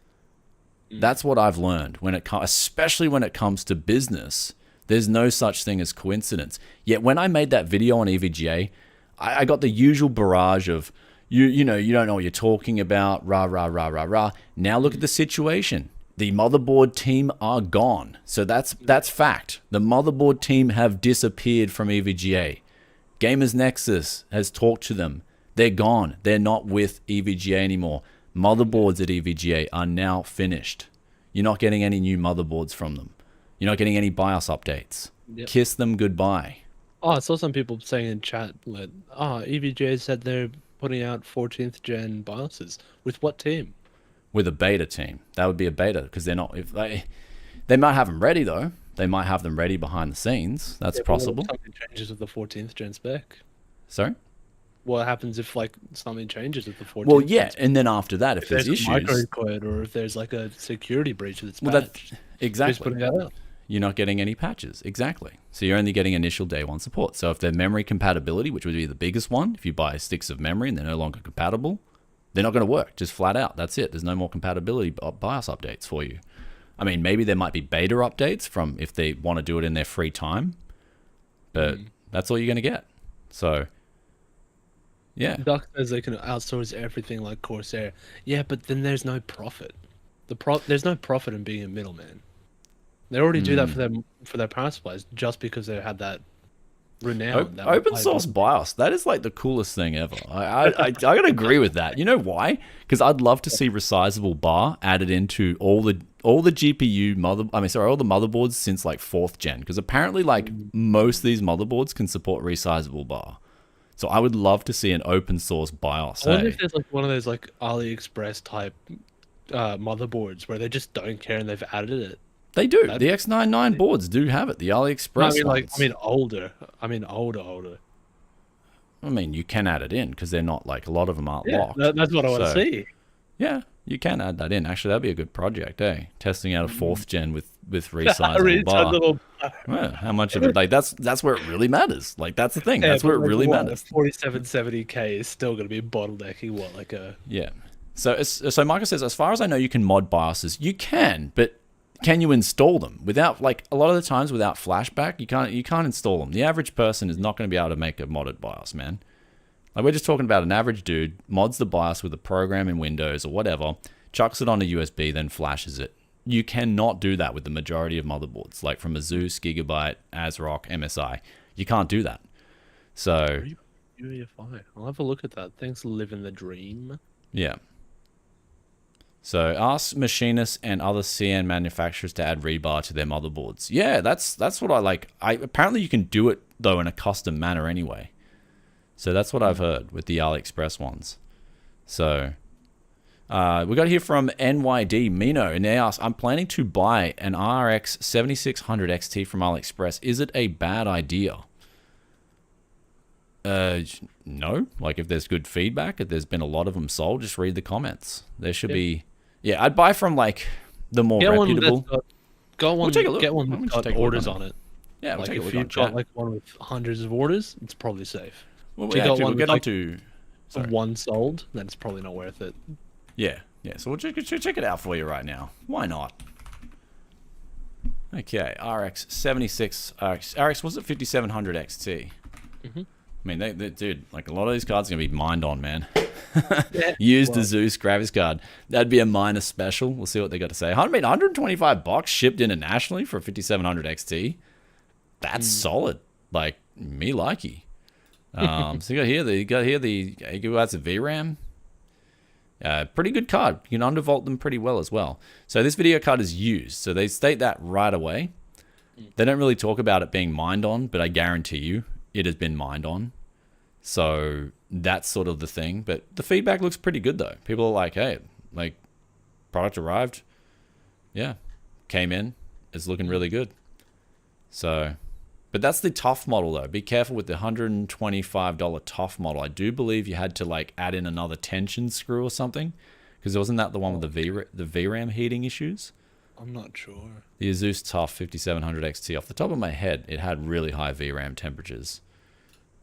That's what I've learned especially when it comes to business. There's no such thing as coincidence. Yet when I made that video on EVGA, I got the usual barrage of, you know, you don't know what you're talking about, rah, rah, rah, rah, rah. Now look at the situation. The motherboard team are gone. So that's fact. The motherboard team have disappeared from EVGA. Gamers Nexus has talked to them. They're gone. They're not with EVGA anymore. Motherboards at EVGA are now finished. You're not getting any new motherboards from them. You're not getting any BIOS updates. Yep. Kiss them goodbye. Oh, I saw some people saying in chat that, EVGA said they're putting out 14th gen BIOSes. With what team? With a beta team. That would be a beta, because they're not... If they might have them ready, though. They might have them ready behind the scenes. That's possible. Something changes with the 14th gen spec. Sorry? What happens if like something changes with the 14th? Well, yeah, and then after that, if there's issues... a microcode, or if there's like a security breach that's patched. Exactly. Who's putting that out? You're not getting any patches. Exactly. So you're only getting initial day one support. So if they're memory compatibility, which would be the biggest one, if you buy sticks of memory and they're no longer compatible, they're not going to work. Just flat out. That's it. There's no more compatibility BIOS updates for you. I mean, maybe there might be beta updates from if they want to do it in their free time, but that's all you're going to get. So, yeah. Duck says they can outsource everything like Corsair. Yeah, but then there's no profit. There's no profit in being a middleman. They already do that for their power supplies just because they had that renowned. Open source BIOS, that is like the coolest thing ever. I gotta agree with that. You know why? Because I'd love to see resizable bar added into all the GPU all the motherboards since like 4th gen. Because apparently like most of these motherboards can support resizable bar. So I would love to see an open source BIOS. I wonder if there's like one of those like AliExpress type motherboards where they just don't care and they've added it. They do. The X99 boards do have it. The AliExpress ones. Older. Older. I mean, you can add it in because they're not like a lot of them aren't locked. That's what I want to see. Yeah, you can add that in. Actually, that'd be a good project, eh? Testing out a 4th gen with resizable bar. Well, how much of it? Like that's where it really matters. Like that's the thing. That's where it really matters. 4770K is still going to be bottlenecking. What like a So Michael says, as far as I know, you can mod BIOSes. You can, but can you install them without like a lot of the times without flashback? You can't install them. The average person is not going to be able to make a modded BIOS, man. Like we're just talking about an average dude mods the BIOS with a program in Windows or whatever, chucks it on a USB, then flashes it. You cannot do that with the majority of motherboards, like from Asus, Gigabyte, ASRock, MSI. You can't do that. So I'll have a look at that. Thanks, living the dream. Yeah. So ask machinists and other CN manufacturers to add rebar to their motherboards. Yeah, that's what I like. Apparently you can do it though in a custom manner anyway. So that's what I've heard with the AliExpress ones. So we got here from NYD Mino, and they ask, I'm planning to buy an RX 7600 XT from AliExpress. Is it a bad idea? No. Like if there's good feedback, if there's been a lot of them sold, just read the comments. There should be. Yeah, I'd buy from like the more reputable. Get one that's got orders on it. Yeah, like if you've got like one with hundreds of orders, it's probably safe. Well, if you got one with one sold, then it's probably not worth it. Yeah. So we'll check it out for you right now. Why not? Okay, RX 76, RX was it 5700 XT? I mean, dude, like a lot of these cards are gonna be mined on, man. Used Asus graphics card. That'd be a minor special. We'll see what they got to say. I mean, $125 shipped internationally for a 5700 XT. That's solid. Like me likey. So you got here the 8 gigabytes of VRAM. Pretty good card. You can undervolt them pretty well as well. So this video card is used. So they state that right away. They don't really talk about it being mined on, but I guarantee you it has been mined on. So that's sort of the thing. But the feedback looks pretty good though. People are like, hey, like product arrived. Yeah. Came in. It's looking really good. So, but that's the TUF model though. Be careful with the $125 TUF model. I do believe you had to like add in another tension screw or something. Because wasn't that the one with the VRAM heating issues? I'm not sure. The Asus TUF 5700 XT. Off the top of my head, it had really high VRAM temperatures.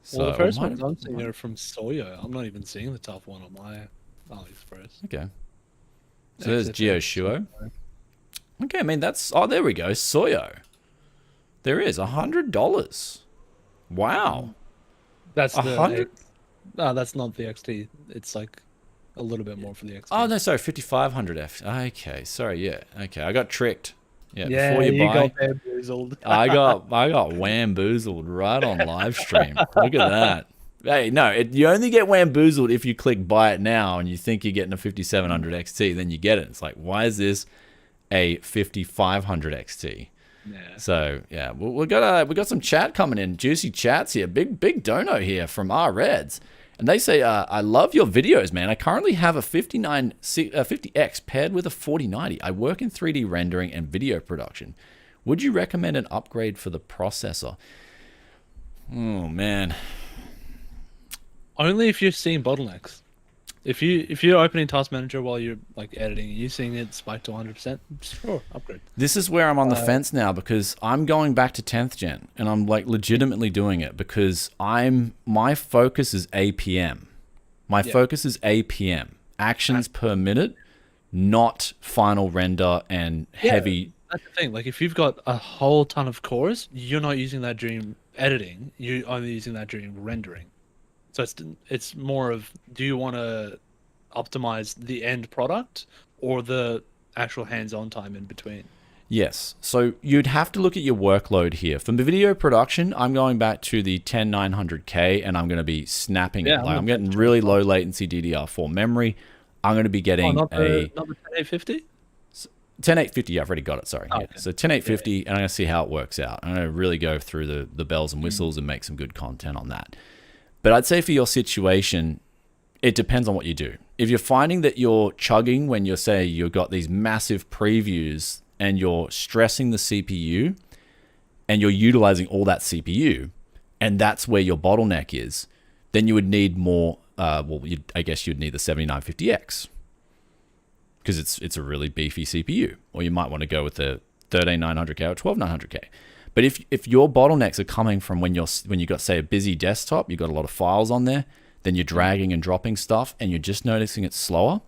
So, well, the first ones I'm seeing are from Soyo. I'm not even seeing the TUF one on my AliExpress. Okay. So there's Geoshuo. Okay, I mean that's... Oh, there we go. Soyo. There is $100. Wow. That's the 100. No, that's not the XT. It's like a little bit more for the XT. Oh no, sorry, 5500 F. Okay, sorry, yeah. Okay, I got tricked. Yeah, before you buy, got bamboozled. I got whamboozled right on live stream. Look at that. Hey, no, you only get whamboozled if you click buy it now and you think you're getting a 5700 XT, then you get it. It's like, why is this a 5500 XT? Yeah. So yeah, we got some chat coming in, juicy chats here. Big dono here from our Reds, and they say, I love your videos, man. I currently have a 50X paired with a 4090. I work in 3D rendering and video production. Would you recommend an upgrade for the processor? Oh man, only if you're seeing bottlenecks. If you're opening Task Manager while you're like editing, you're seeing it spike to 100%. Sure, upgrade. This is where I'm on the fence now because I'm going back to 10th gen and I'm like legitimately doing it because my focus is APM. My focus is APM, actions per minute, not final render and heavy. That's the thing. Like if you've got a whole ton of cores, you're not using that during editing. You're only using that during rendering. So it's more of, do you want to optimize the end product or the actual hands-on time in between? Yes. So you'd have to look at your workload here. For video production, I'm going back to the 10900K and I'm going to be snapping it. Like I'm getting really low latency DDR4 memory. I'm going to be getting not the 10850? 10850, yeah, I've already got it, sorry. Oh, yeah. okay. So 10850, and I'm going to see how it works out. I'm going to really go through the bells and whistles and make some good content on that. But I'd say for your situation, it depends on what you do. If you're finding that you're chugging when you say you've got these massive previews and you're stressing the CPU and you're utilizing all that CPU, and that's where your bottleneck is, then you would need more, I guess you'd need the 7950X because it's a really beefy CPU. Or you might want to go with the 13900K or 12900K. But if your bottlenecks are coming from when you got, say, a busy desktop, you've got a lot of files on there, then you're dragging and dropping stuff and you're just noticing it's slower,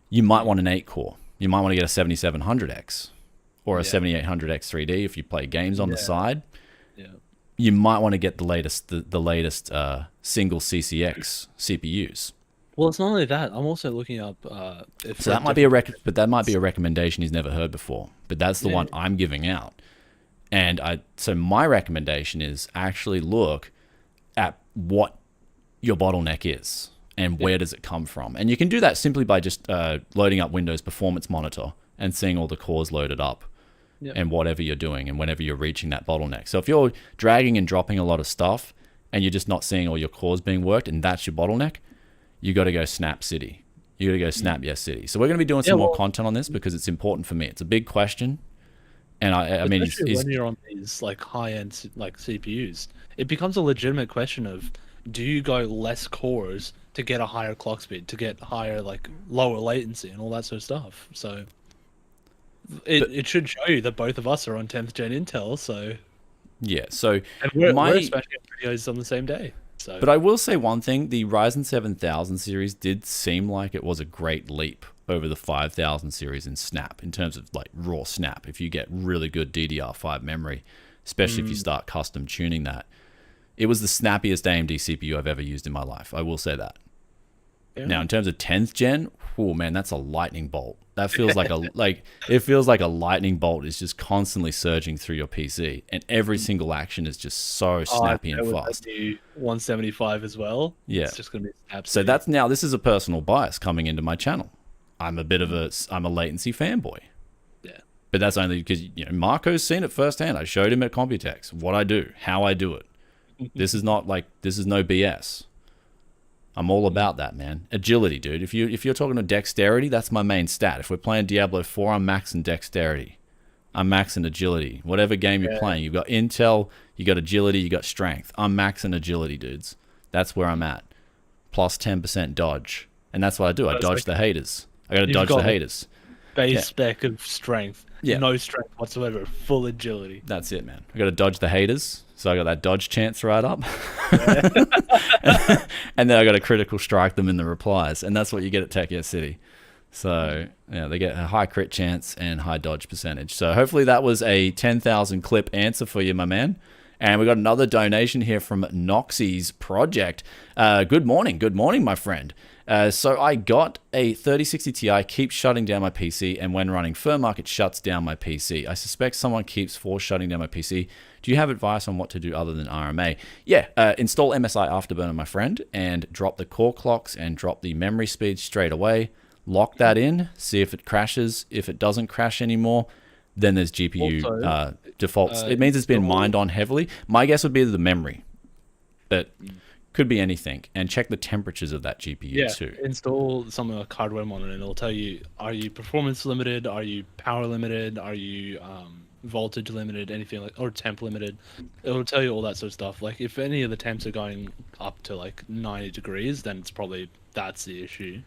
you might want an 8-core. You might want to get a 7700X or a 7800X 3D if you play games on the side. Yeah. You might want to get the latest single CCX CPUs. Well, it's not only that. I'm also looking up. So that might be a recommendation he's never heard before. But that's the one I'm giving out. And so my recommendation is actually look at what your bottleneck is and where does it come from. And you can do that simply by just loading up Windows Performance Monitor and seeing all the cores loaded up and whatever you're doing and whenever you're reaching that bottleneck. So if you're dragging and dropping a lot of stuff and you're just not seeing all your cores being worked and that's your bottleneck, you got to go Snap City. You got to go Snap Yes City. So we're going to be doing some more content on this because it's important for me. It's a big question. And I mean, when you're on these like high-end like CPUs, it becomes a legitimate question of, do you go less cores to get a higher clock speed, to get higher like lower latency and all that sort of stuff? So it should show you that both of us are on 10th gen Intel. So yeah, so and we're smashing videos on the same day. So, but I will say one thing: the Ryzen 7000 series did seem like it was a great leap over the 5000 series in Snap in terms of like raw Snap. If you get really good DDR5 memory, especially if you start custom tuning that, it was the snappiest AMD CPU I've ever used in my life. I will say that. Yeah. Now, in terms of 10th gen, oh man, that's a lightning bolt. That feels like it feels like a lightning bolt is just constantly surging through your PC, and every single action is just so snappy and fast. 175 as well. Yeah, it's just gonna be snap. So this is a personal bias coming into my channel. I'm a latency fanboy. Yeah, but that's only because Marco's seen it firsthand. I showed him at Computex what I do, how I do it. This is no BS. I'm all about that, man. Agility, dude. If you're talking to dexterity, that's my main stat. If we're playing Diablo 4, I'm maxing dexterity. I'm maxing agility. Whatever game you're playing, you've got intel, you got agility, you got strength. I'm maxing agility, dudes. That's where I'm at. Plus 10% dodge. And that's what I do. I dodge the haters. I got to dodge the haters. Base spec of strength. Yeah. No strength whatsoever. Full agility. That's it, man. I got to dodge the haters. So I got that dodge chance right up. And then I got to critical strike them in the replies. And that's what you get at Tech Yes City. So yeah, they get a high crit chance and high dodge percentage. So hopefully that was a 10,000 clip answer for you, my man. And we got another donation here from Noxie's Project. Good morning, my friend. So I got a 3060 Ti, keeps shutting down my PC, and when running Furmark, it shuts down my PC. I suspect someone keeps force shutting down my PC. Do you have advice on what to do other than RMA? Yeah, install MSI Afterburner, my friend, and drop the core clocks and drop the memory speed straight away. Lock that in, see if it crashes. If it doesn't crash anymore, then there's GPU defaults. It means it's been mined on heavily. My guess would be the memory, but could be anything. And check the temperatures of that GPU too. Install some hardware monitor and it'll tell you, are you performance limited? Are you power limited? Are you voltage limited? Anything like, or temp limited? It'll tell you all that sort of stuff. Like if any of the temps are going up to like 90 degrees, then it's probably, that's the issue.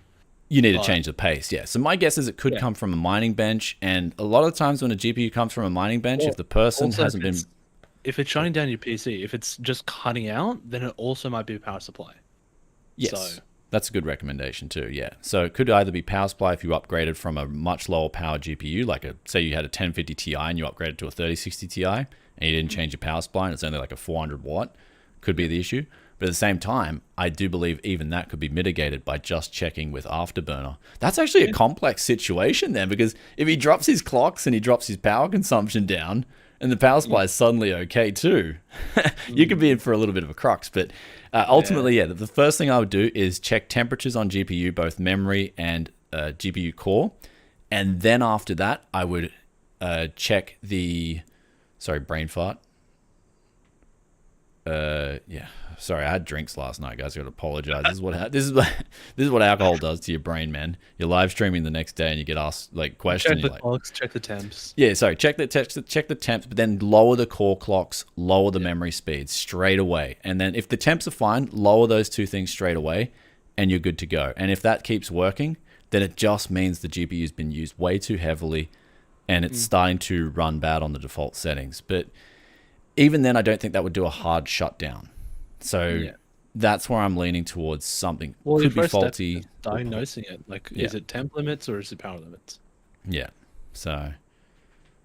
You need to change the pace, yeah. So my guess is it could come from a mining bench, and a lot of times when a GPU comes from a mining bench, if the person hasn't been... If it's shutting down your PC, if it's just cutting out, then it also might be a power supply. Yes, that's a good recommendation too, yeah. So it could either be power supply if you upgraded from a much lower power GPU, like say you had a 1050 Ti and you upgraded to a 3060 Ti, and you didn't change your power supply and it's only like a 400 watt. could be the issue. But at the same time, I do believe even that could be mitigated by just checking with Afterburner. That's actually a complex situation then, because if he drops his clocks and he drops his power consumption down, and the power supply is suddenly okay too, you could be in for a little bit of a crux. But ultimately, the first thing I would do is check temperatures on GPU, both memory and GPU core. And then after that, I would check the... Sorry, brain fart. Sorry, I had drinks last night, guys. I got to apologize. This is what alcohol does to your brain, man. You're live streaming the next day and you get asked like questions. Check the clocks, check the temps. Yeah, sorry. Check the temps, but then lower the core clocks, lower the memory speeds straight away. And then if the temps are fine, lower those two things straight away, and you're good to go. And if that keeps working, then it just means the GPU's been used way too heavily, and it's starting to run bad on the default settings. But even then, I don't think that would do a hard shutdown. So that's where I'm leaning towards something. Well, could be faulty. Diagnosing it. Like, is it temp limits or is it power limits? Yeah. So,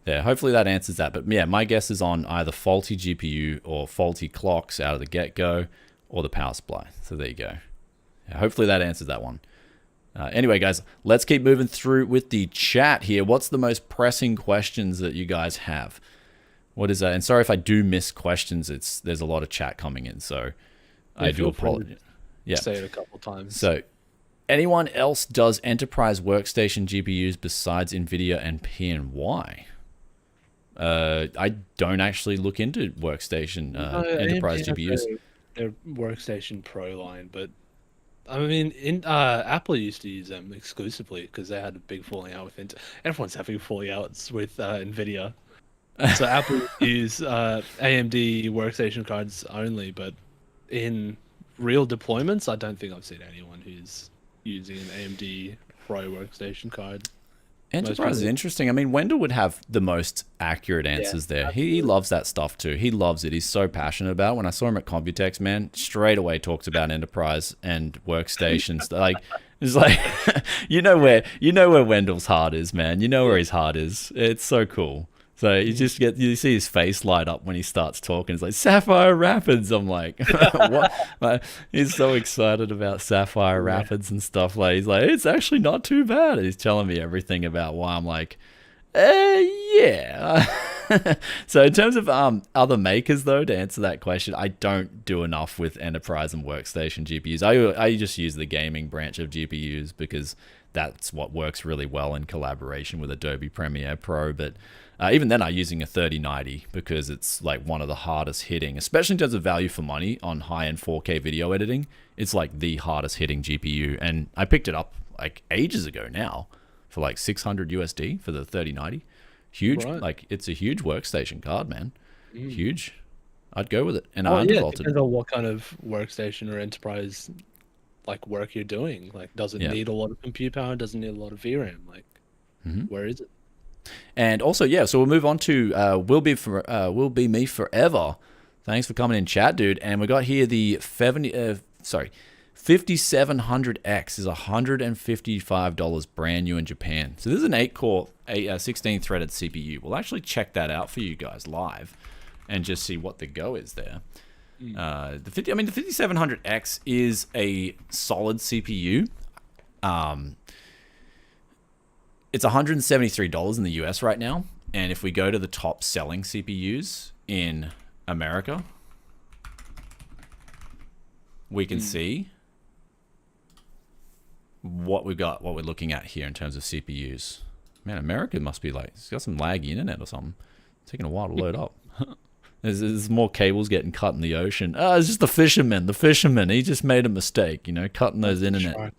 yeah, hopefully that answers that. But yeah, my guess is on either faulty GPU or faulty clocks out of the get-go, or the power supply. So there you go. Yeah, hopefully that answers that one. Anyway, guys, let's keep moving through with the chat here. What's the most pressing questions that you guys have? What is that? And sorry if I do miss questions. There's a lot of chat coming in, so I do apologize. Yeah, say it a couple times. So, anyone else does enterprise workstation GPUs besides Nvidia and PNY? I don't actually look into workstation enterprise GPUs. Their workstation Pro line, but I mean, Apple used to use them exclusively because they had a big falling out with everyone's having falling outs with Nvidia. So Apple use AMD workstation cards only, but in real deployments, I don't think I've seen anyone who's using an AMD Pro workstation card. Enterprise is interesting. I mean, Wendell would have the most accurate answers there. He loves that stuff too. He loves it. He's so passionate about it. When I saw him at Computex, man, straight away talks about enterprise and workstations. Like, it's like you know where Wendell's heart is, man. You know where his heart is. It's so cool. So you see his face light up when he starts talking. It's like Sapphire Rapids. I'm like, what? Like, he's so excited about Sapphire Rapids and stuff. Like, he's like, it's actually not too bad. And he's telling me everything about why. I'm like, yeah. So in terms of other makers, though, to answer that question, I don't do enough with enterprise and workstation GPUs. I just use the gaming branch of GPUs because that's what works really well in collaboration with Adobe Premiere Pro. But even then, I'm using a 3090 because it's like one of the hardest hitting, especially in terms of value for money on high-end 4K video editing. It's like the hardest hitting GPU, and I picked it up like ages ago now for like 600 USD for the 3090. Huge, right. Like it's a huge workstation card, man. Huge. I'd go with it, and I undervolted. Depends on what kind of workstation or enterprise like work you're doing. Like, does it need a lot of compute power? Does it need a lot of VRAM? Like, where is it? And also, so we'll move on to Will Be Me Forever. Thanks for coming in, chat, dude. And we got here the 5700X is $155 brand new in Japan. So this is an 8-core, 16-threaded CPU. We'll actually check that out for you guys live and just see what the go is there. The 5700X is a solid CPU. It's $173 in the US right now. And if we go to the top selling CPUs in America, we can see what we've got, what we're looking at here in terms of CPUs. Man, America must be like, it's got some laggy internet or something. It's taking a while to load up. There's more cables getting cut in the ocean. It's just the fisherman. He just made a mistake, cutting those internet.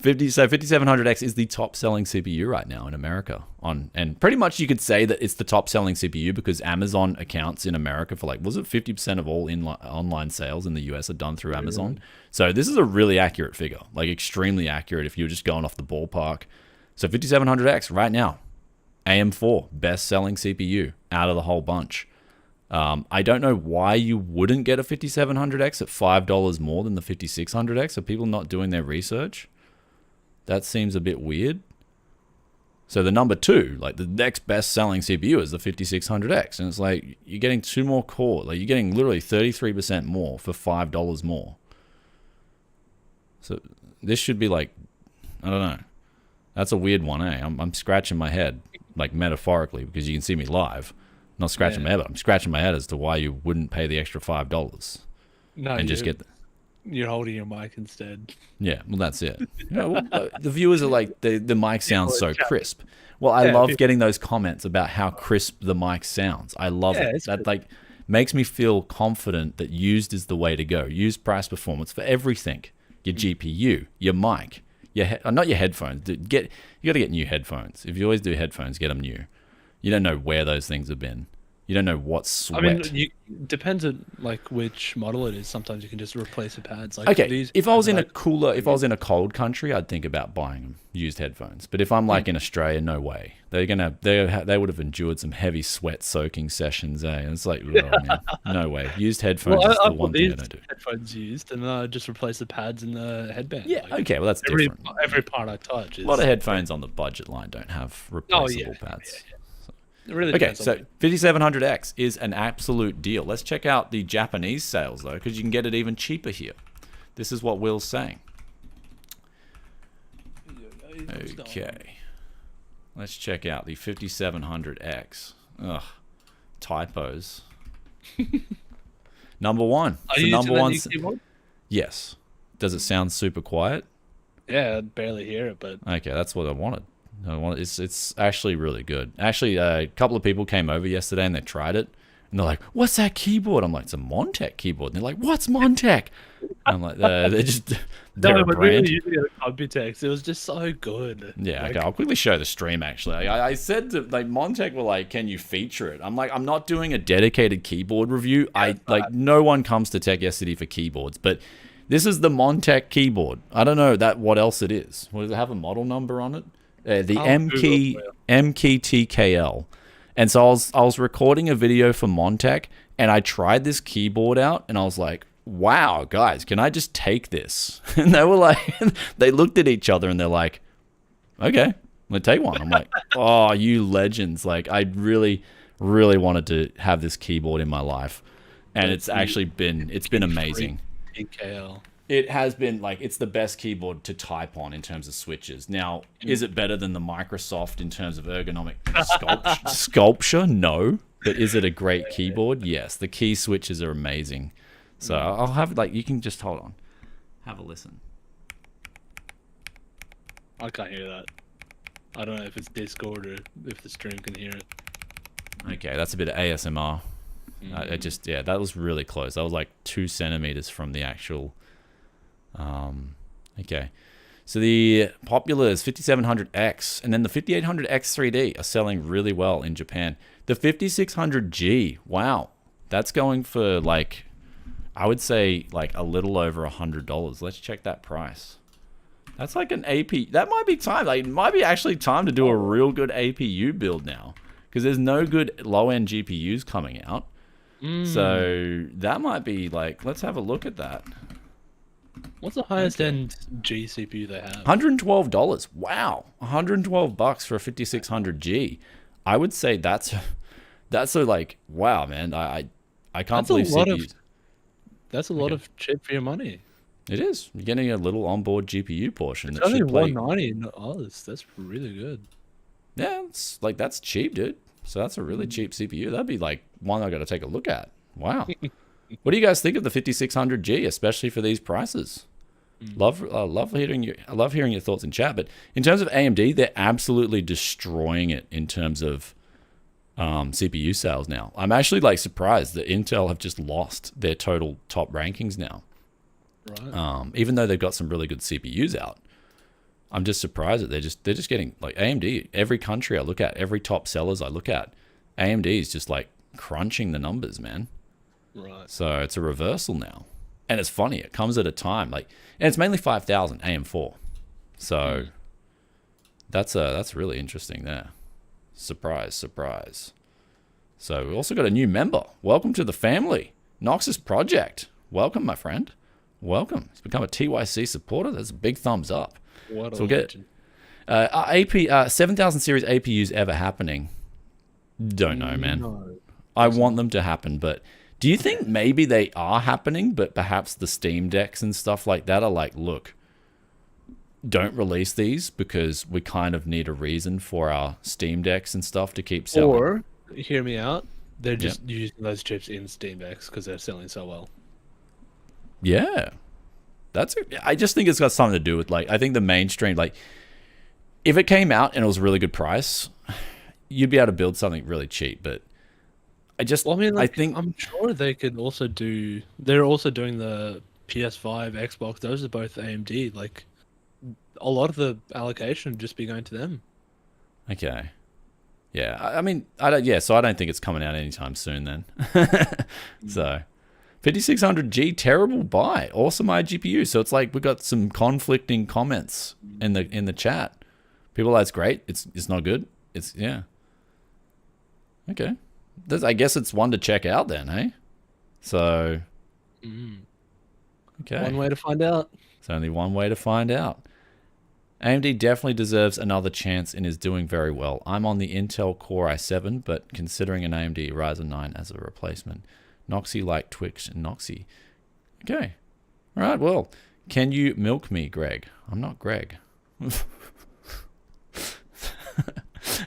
5700X is the top selling CPU right now in America. And pretty much you could say that it's the top selling CPU because Amazon accounts in America for was it 50% of all online sales in the US are done through Amazon. So this is a really accurate figure, like extremely accurate if you're just going off the ballpark. So 5700X right now, AM4, best selling CPU out of the whole bunch. I don't know why you wouldn't get a 5700X at $5 more than the 5600X. Are people not doing their research? That seems a bit weird. So the number 2, like the next best selling CPU is the 5600X. And it's like, you're getting 2 more core. Like you're getting literally 33% more for $5 more. So this should be like, I don't know. That's a weird one, eh? I'm scratching my head, like metaphorically, because you can see me live. I'm not scratching my head, but I'm scratching my head as to why you wouldn't pay the extra $5. No, and just get you're holding your mic instead. Yeah, well, that's it. The viewers are like, the mic sounds so crisp. Well, I love getting those comments about how crisp the mic sounds. I love it. That like makes me feel confident that used is the way to go. Used price performance for everything. Your GPU, your mic, not your headphones. You got to get new headphones. If you always do headphones, get them new. You don't know where those things have been. You don't know what sweat. I mean, depends on like which model it is. Sometimes you can just replace the pads. Like okay, if I was in a cooler, if I was in a cold country, I'd think about buying used headphones. But if I'm like in Australia, no way. They would have endured some heavy sweat-soaking sessions. And it's like, oh, man, no way. Used headphones is the one thing I don't do. Headphones used, and I just replace the pads and the headband. Yeah, like, okay, well that's different. Every part I touch. A lot of headphones on the budget line don't have replaceable pads. Yeah. It really okay, so 5700X is an absolute deal. Let's check out the Japanese sales, though, because you can get it even cheaper here. This is what Will's saying. Okay. Let's check out the 5700X. Ugh. Typos. Number 1. Are you number one. keyboard? Yes. Does it sound super quiet? Yeah, I barely hear it, but... Okay, that's what I wanted. It's actually really good. Actually, a couple of people came over yesterday and they tried it. And they're like, what's that keyboard? I'm like, it's a Montech keyboard. And they're like, what's Montech? I'm like, they're a brand. Really using it at Computex. It was just so good. Yeah, okay, I'll quickly show the stream, actually. I said to, like, Montech were like, can you feature it? I'm like, I'm not doing a dedicated keyboard review. No one comes to Tech Yesterday for keyboards, but this is the Montech keyboard. I don't know what else it is. Does it have a model number on it? The MKTKL. And so I was recording a video for Montech, and I tried this keyboard out, and I was like, wow, guys, can I just take this? And they were like, they looked at each other, and they're like, okay, I'm going to take one. I'm like, oh, you legends. Like, I really, really wanted to have this keyboard in my life. And it's been amazing. TKL. It has been, like, it's the best keyboard to type on in terms of switches. Now, is it better than the Microsoft in terms of ergonomic sculpture? No. But is it a great keyboard? Yes. The key switches are amazing. So I'll have, like, you can just hold on. Have a listen. I can't hear that. I don't know if it's Discord or if the stream can hear it. Okay, that's a bit of ASMR. That was really close. That was like 2 centimeters from the actual... okay, so the popular is 5700X, and then the 5800X 3D are selling really well in Japan. The 5600G, wow, that's going for, like, I would say like a little over $100. Let's check that price. That's like an AP. That might be time. Like, it might be actually time to do a real good APU build now, because there's no good low-end GPUs coming out. So that might be like, let's have a look at that. What's the highest end G CPU they have? $112. Wow, $112 for a 5600G. I would say that's a like, wow, man. I can't believe CPUs. That's a lot of chip for your money. It is. You're getting a little onboard GPU portion. It's only $190 in Oz. That's really good. Yeah, it's like, that's cheap, dude. So that's a really cheap CPU. That'd be like one I got to take a look at. Wow. What do you guys think of the 5600G, especially for these prices? Love hearing your thoughts in chat. But in terms of AMD, they're absolutely destroying it in terms of CPU sales now. I'm actually like surprised that Intel have just lost their total top rankings now. Right. Even though they've got some really good CPUs out, I'm just surprised that they're just getting, like, AMD. Every country I look at, every top sellers I look at, AMD is just like crunching the numbers, man. Right. So it's a reversal now. And it's funny, it comes at a time like, and it's mainly 5000 AM4. So that's really interesting there. Surprise, surprise. So we also got a new member. Welcome to the family. Noxus Project. Welcome, my friend. Welcome. He's become a TYC supporter. That's a big thumbs up. What so we'll get Are 7000 series APUs ever happening? Don't know, man. No. I want them to happen, but do you think maybe they are happening, but perhaps the Steam Decks and stuff like that are like, look, don't release these because we kind of need a reason for our Steam Decks and stuff to keep selling. Or, hear me out, they're just using those chips in Steam Decks because they're selling so well. Yeah. I just think it's got something to do with, like, I think the mainstream, like, if it came out and it was a really good price, you'd be able to build something really cheap, but I think I'm sure they could also do. They're also doing the PS5, Xbox. Those are both AMD. Like, a lot of the allocation would just be going to them. Okay. Yeah. I mean, so I don't think it's coming out anytime soon then. So 5600G, terrible buy. Awesome iGPU. So it's like we got some conflicting comments in the chat. People are like, it's great. It's not good. Yeah. Okay. I guess it's one to check out then, hey? So, okay. One way to find out. It's only one way to find out. AMD definitely deserves another chance and is doing very well. I'm on the Intel Core i7, but considering an AMD Ryzen 9 as a replacement. Noxy like Twix and Noxy. Okay. All right, well, can you milk me, Greg? I'm not Greg.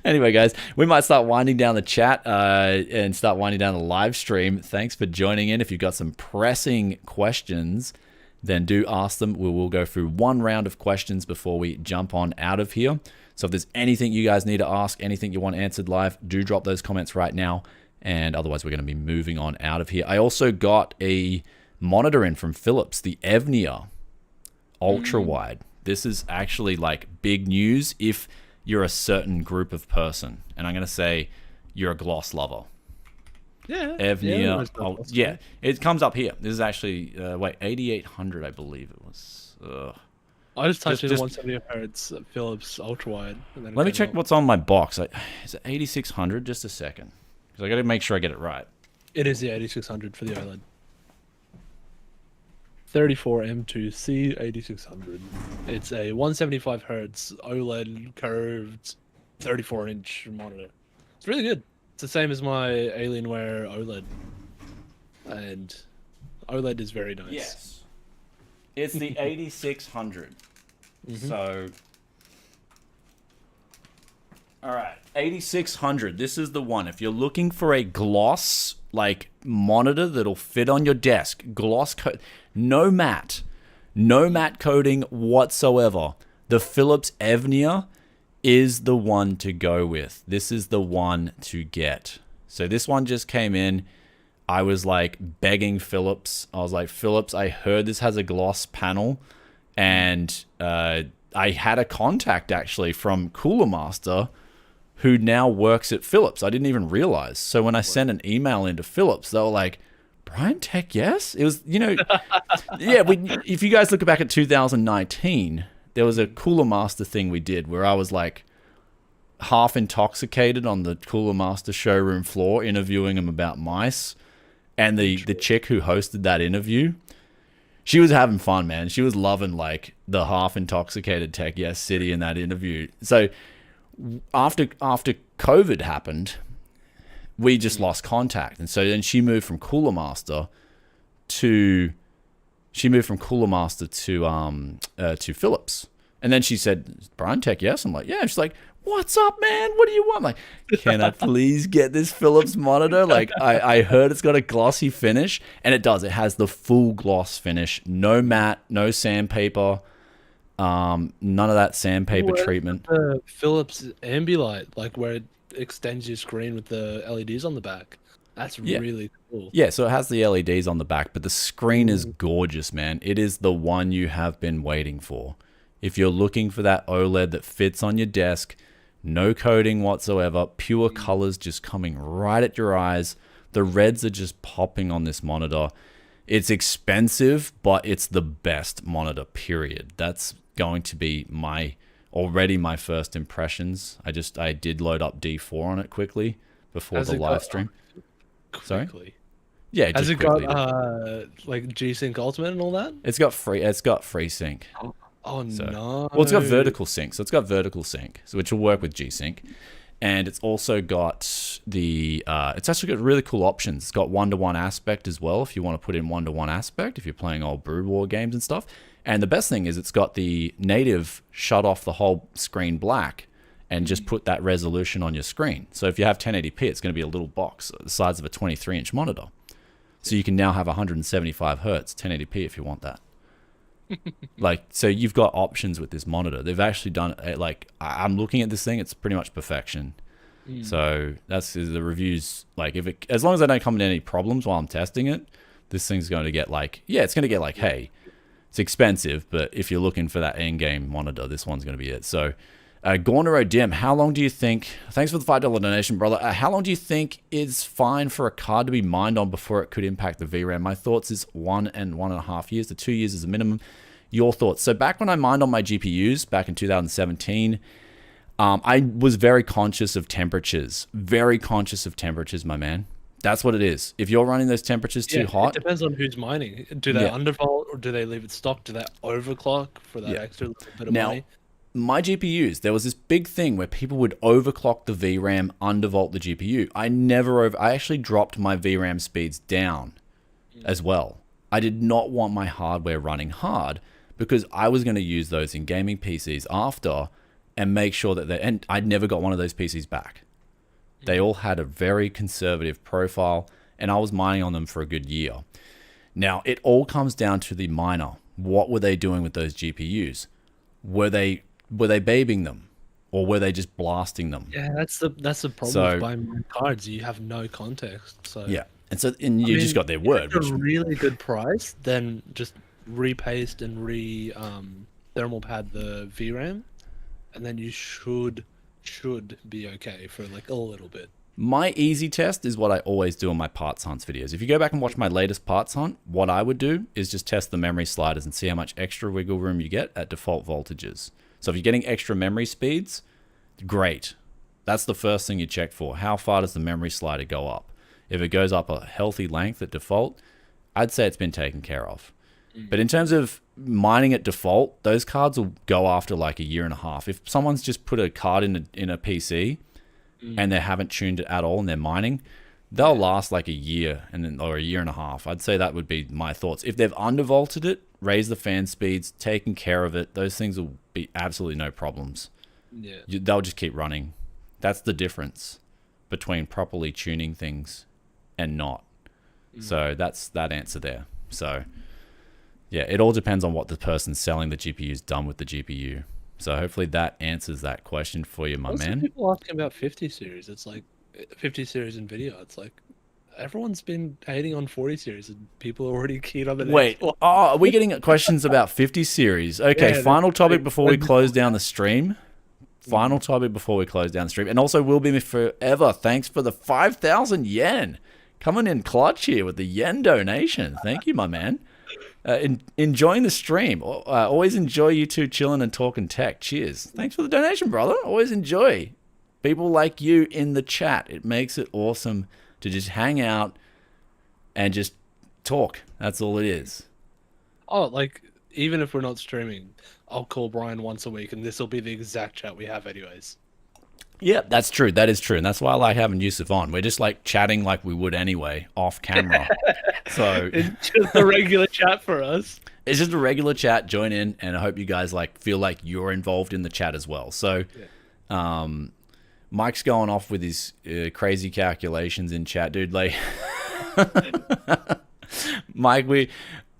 Anyway, guys, we might start winding down the chat and start winding down the live stream. Thanks for joining in. If you've got some pressing questions, then do ask them. We will go through one round of questions before we jump on out of here. So if there's anything you guys need to ask, anything you want answered live, do drop those comments right now. And otherwise, we're going to be moving on out of here. I also got a monitor in from Philips, the EVGA ultra wide. This is actually like big news if you're a certain group of person, and I'm going to say you're a gloss lover. Yeah. EVGA. Yeah, it comes up here. This is actually, 8800, I believe it was. I just typed in 170 hertz Philips ultra wide. Let me check what's on my box. Is it 8600? Just a second, because I got to make sure I get it right. It is the 8600 for the OLED. 34M2C 8600. It's a 175 hertz OLED curved 34-inch monitor. It's really good. It's the same as my Alienware OLED, and OLED is very nice. Yes, it's the 8600. So, all right, 8600. This is the one. If you're looking for a gloss like monitor that'll fit on your desk, gloss coat. No matte coating whatsoever. The Philips EVGA is the one to go with. This is the one to get. So this one just came in. I was like begging Philips. I was like, Philips, I heard this has a gloss panel. And I had a contact actually from Cooler Master who now works at Philips. I didn't even realize. So when I sent an email into Philips, they were like, Brian Tech, yes? It was, yeah, if you guys look back at 2019, there was a Cooler Master thing we did where I was like half intoxicated on the Cooler Master showroom floor interviewing him about mice. And the chick who hosted that interview, she was having fun, man. She was loving like the half intoxicated Tech Yes City in that interview. So after COVID happened, we just lost contact, and so then she moved from Cooler Master to Philips, and then she said, "Brian Tech, yes." I'm like, "Yeah." She's like, "What's up, man? What do you want?" I'm like, "Can I please get this Philips monitor? Like, I heard it's got a glossy finish, and it does. It has the full gloss finish, no matte, no sandpaper, none of that sandpaper treatment." The Philips Ambilight, like where it extends your screen with the LEDs on the back. That's really cool. Yeah, so it has the LEDs on the back, but the screen is gorgeous, man. It is the one you have been waiting for. If you're looking for that OLED that fits on your desk, no coating whatsoever, pure colors just coming right at your eyes. The reds are just popping on this monitor. It's expensive, but it's the best monitor, period. That's going to be already my first impressions. I did load up D4 on it quickly before the live stream. Sorry? Yeah, has it got like G-Sync Ultimate and all that? It's got FreeSync. Oh So, no. well, it's got vertical sync, so it's got vertical sync, so which will work with G-Sync, and it's also got the. It's actually got really cool options. It's got one-to-one aspect as well, if you want to put in one-to-one aspect, if you're playing old Brood War games and stuff. And the best thing is it's got the native shut off the whole screen black and just put that resolution on your screen. So if you have 1080p, it's going to be a little box the size of a 23-inch monitor. So you can now have 175 hertz 1080p if you want that. Like, so you've got options with this monitor. They've actually done it. Like, I'm looking at this thing, it's pretty much perfection. So that's the reviews. Like, as long as I don't come into any problems while I'm testing it, this thing's going to get like, it's going to get like, hey, it's expensive, but if you're looking for that in-game monitor, this one's going to be it. So, Gornero Dim, how long do you think, thanks for the $5 donation, brother. How long do you think is fine for a card to be mined on before it could impact the VRAM? My thoughts is 1 and 1.5 years to 2 years is a minimum. Your thoughts? So back when I mined on my GPUs back in 2017, I was very conscious of temperatures. Very conscious of temperatures, my man. That's what it is. If you're running those temperatures too hot... It depends on who's mining. Do they undervolt or do they leave it stock? Do they overclock for that extra little bit of money? My GPUs, there was this big thing where people would overclock the VRAM, undervolt the GPU. I actually dropped my VRAM speeds down as well. I did not want my hardware running hard because I was going to use those in gaming PCs after and make sure that and I'd never got one of those PCs back. They all had a very conservative profile, and I was mining on them for a good year. Now, it all comes down to the miner. What were they doing with those GPUs? Were they babying them, or were they just blasting them? Yeah, that's the problem with buying cards. You have no context. So and you just got their word. If it's a really good price, then just repaste and thermal pad the VRAM, and then you should be okay for like a little bit. My easy test is what I always do on my parts hunts videos. If you go back and watch my latest parts hunt, what I would do is just test the memory sliders and see how much extra wiggle room you get at default voltages. So if you're getting extra memory speeds, great. That's the first thing you check for. How far does the memory slider go up? If it goes up a healthy length at default, I'd say it's been taken care of. But in terms of mining at default, those cards will go after like a year and a half. If someone's just put a card in a PC and they haven't tuned it at all and they're mining, they'll last like a year or a year and a half. I'd say that would be my thoughts. If they've undervolted it, raise the fan speeds, taken care of it, those things will be absolutely no problems. Yeah. They'll just keep running. That's the difference between properly tuning things and not. So that's that answer there. So... yeah, it all depends on what the person selling the GPU's done with the GPU. So hopefully that answers that question for you, my man. People asking about 50 series. It's like 50 series NVIDIA. It's like everyone's been hating on 40 series and people are already keyed on the Wait, are we getting questions about 50 series? Okay, final topic before we close down the stream. Final topic before we close down the stream. And also, Will Be Me Forever, thanks for the 5,000 yen. Coming in clutch here with the yen donation. Thank you, my man. Enjoying the stream. Always enjoy you two chilling and talking tech. Cheers. Thanks for the donation, brother. Always enjoy people like you in the chat. It makes it awesome to just hang out and just talk. That's all it is. Oh, like, even if we're not streaming, I'll call Brian once a week and this will be the exact chat we have anyways. Yeah, that's true. That is true. And that's why I like having Yusuf on. We're just like chatting like we would anyway, off camera. So it's just a regular chat for us. It's just a regular chat. Join in, and I hope you guys like feel like you're involved in the chat as well. So Mike's going off with his crazy calculations in chat, dude. Like Mike,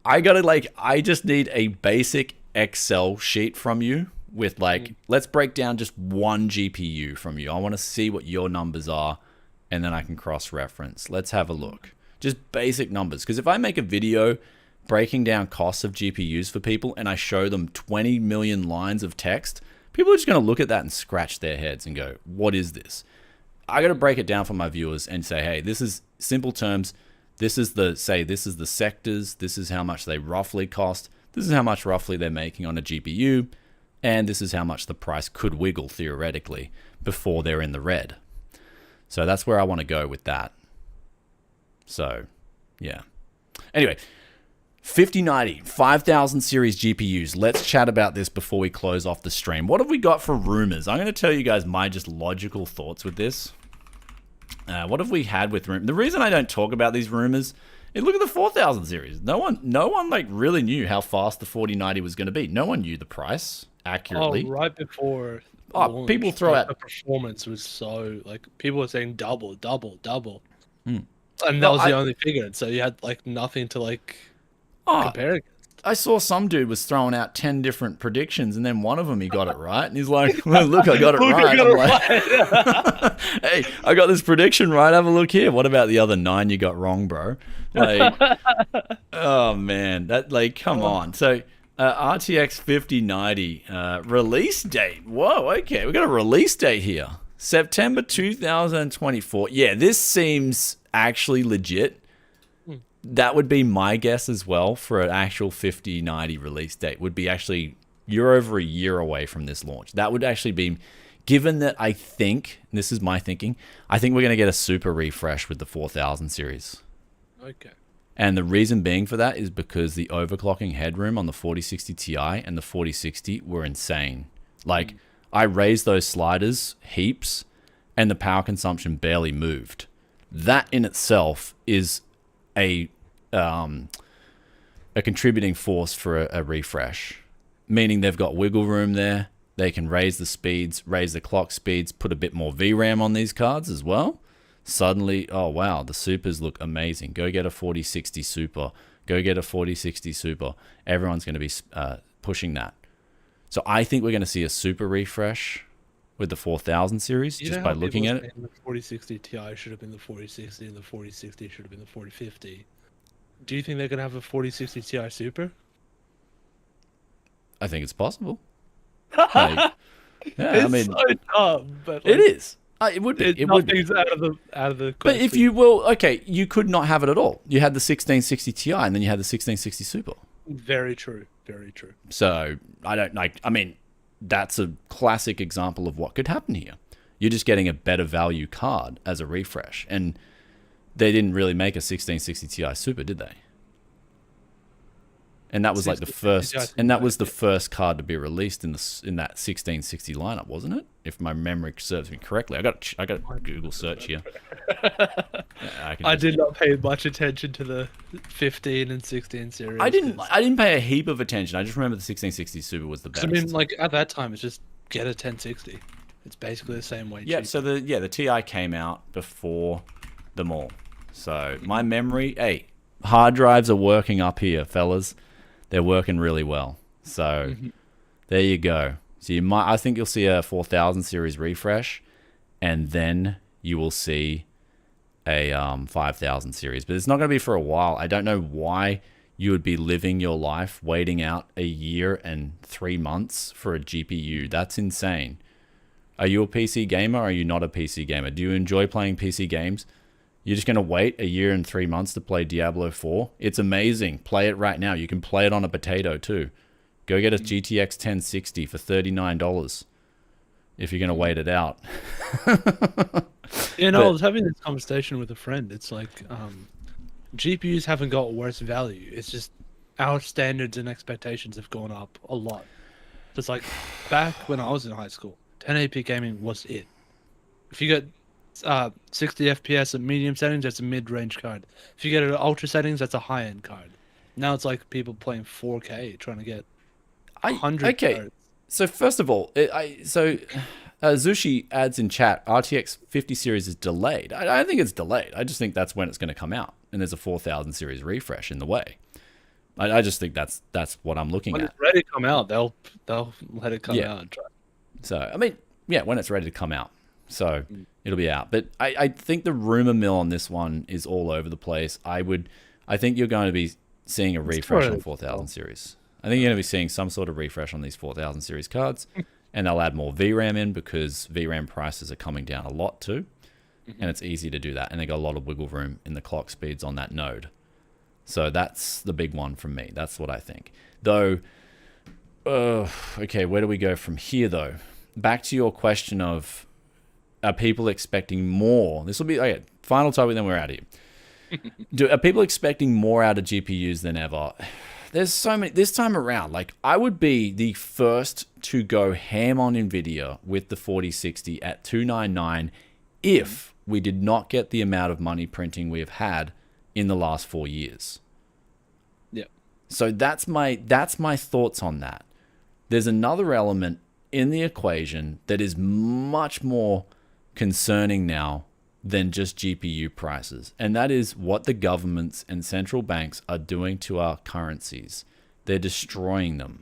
I just need a basic Excel sheet from you. With like, let's break down just one GPU from you. I want to see what your numbers are, and then I can cross-reference. Let's have a look. Just basic numbers. Because if I make a video breaking down costs of GPUs for people, and I show them 20 million lines of text, people are just going to look at that and scratch their heads and go, what is this? I got to break it down for my viewers and say, hey, this is simple terms. This is the sectors. This is how much they roughly cost. This is how much roughly they're making on a GPU. And this is how much the price could wiggle theoretically before they're in the red. So that's where I want to go with that. So, yeah. Anyway, 5090, 5000 series GPUs. Let's chat about this before we close off the stream. What have we got for rumors? I'm going to tell you guys my just logical thoughts with this. What have we had with rumors? The reason I don't talk about these rumors is look at the 4000 series. No one like really knew how fast the 4090 was going to be. No one knew the price accurately. Oh, right before. Oh, people throw out the performance was so like people were saying double. Hmm. And that was the only figure. So you had like nothing to like compare against. I saw some dude was throwing out 10 different predictions, and then one of them he got it right, and he's like, well, "Look, I got it right." I'm like, "Hey, I got this prediction right. Have a look here. What about the other 9 you got wrong, bro?" Like, oh man, that like, come on. So, RTX 5090 release date. Whoa, okay, we got a release date here, September 2024. Yeah, this seems actually legit. That would be my guess as well for an actual 5090 release date. Would be actually, you're over a year away from this launch. That would actually be, given that I think, this is my thinking, I think we're going to get a super refresh with the 4000 series. Okay. And the reason being for that is because the overclocking headroom on the 4060 Ti and the 4060 were insane. Like, I raised those sliders heaps and the power consumption barely moved. That in itself is a contributing force for a refresh, meaning they've got wiggle room there. They can raise the speeds, raise the clock speeds, put a bit more VRAM on these cards as well. Suddenly, oh wow, the supers look amazing. Go get a 4060 Super. Go get a 4060 Super. Everyone's going to be pushing that. So I think we're going to see a super refresh with the 4000 series just by looking at it. The 4060 Ti should have been the 4060 and the 4060 should have been the 4050. Do you think they're going to have a 4060 Ti Super? I think it's possible. Like, yeah, it's so dumb, but like, it is. It would be. It would be. Out of the question. But if you will, okay, you could not have it at all. You had the 1660 Ti and then you had the 1660 Super. Very true. Very true. So I don't like. I mean, that's a classic example of what could happen here. You're just getting a better value card as a refresh, and they didn't really make a 1660 Ti Super, did they? And that was like the first, and that was the first card to be released in that 1660 lineup, wasn't it? If my memory serves me correctly, I got a Google search here. I did not pay much attention to the 15 and 16 series. I didn't pay a heap of attention. I just remember the 1660 Super was the best. I mean, like at that time, it's just get a 1060. It's basically the same way. Yeah. Cheap. So the Ti came out before them all. So my memory, hey, hard drives are working up here, fellas. They're working really well. So there you go. So I think you'll see a 4000 series refresh, and then you will see a 5000 series. But it's not going to be for a while. I don't know why you would be living your life waiting out a year and 3 months for a GPU. That's insane. Are you a PC gamer or are you not a PC gamer? Do you enjoy playing PC games? You're just going to wait a year and 3 months to play Diablo 4? It's amazing. Play it right now. You can play it on a potato too. Go get a GTX 1060 for $39 if you're going to wait it out. I was having this conversation with a friend. It's like GPUs haven't got worse value. It's just our standards and expectations have gone up a lot. It's like back when I was in high school, 1080p gaming was it. If you get 60 FPS at medium settings, that's a mid-range card. If you get it at ultra settings, that's a high-end card. Now it's like people playing 4K trying to get 100 cards. So first of all, Zushi adds in chat, RTX 50 series is delayed. I don't think it's delayed. I just think that's when it's going to come out, and there's a 4000 series refresh in the way. I just think that's what I'm looking at. When it's ready to come out, they'll let it come out and try. So I mean, yeah, when it's ready to come out. So it'll be out. But I think the rumor mill on this one is all over the place. I think you're going to be seeing a refresh on 4000 series. I think you're going to be seeing some sort of refresh on these 4000 series cards. And they'll add more VRAM in because VRAM prices are coming down a lot too. And it's easy to do that. And they got a lot of wiggle room in the clock speeds on that node. So that's the big one from me. That's what I think. Though, okay, where do we go from here though? Back to your question of, are people expecting more? This will be, okay, final topic, then we're out of here. Are people expecting more out of GPUs than ever? There's so many this time around. Like, I would be the first to go ham on Nvidia with the 4060 at $299 if we did not get the amount of money printing we have had in the last 4 years. Yeah. So that's my thoughts on that. There's another element in the equation that is much more concerning now than just GPU prices, and that is what the governments and central banks are doing to our currencies. They're destroying them.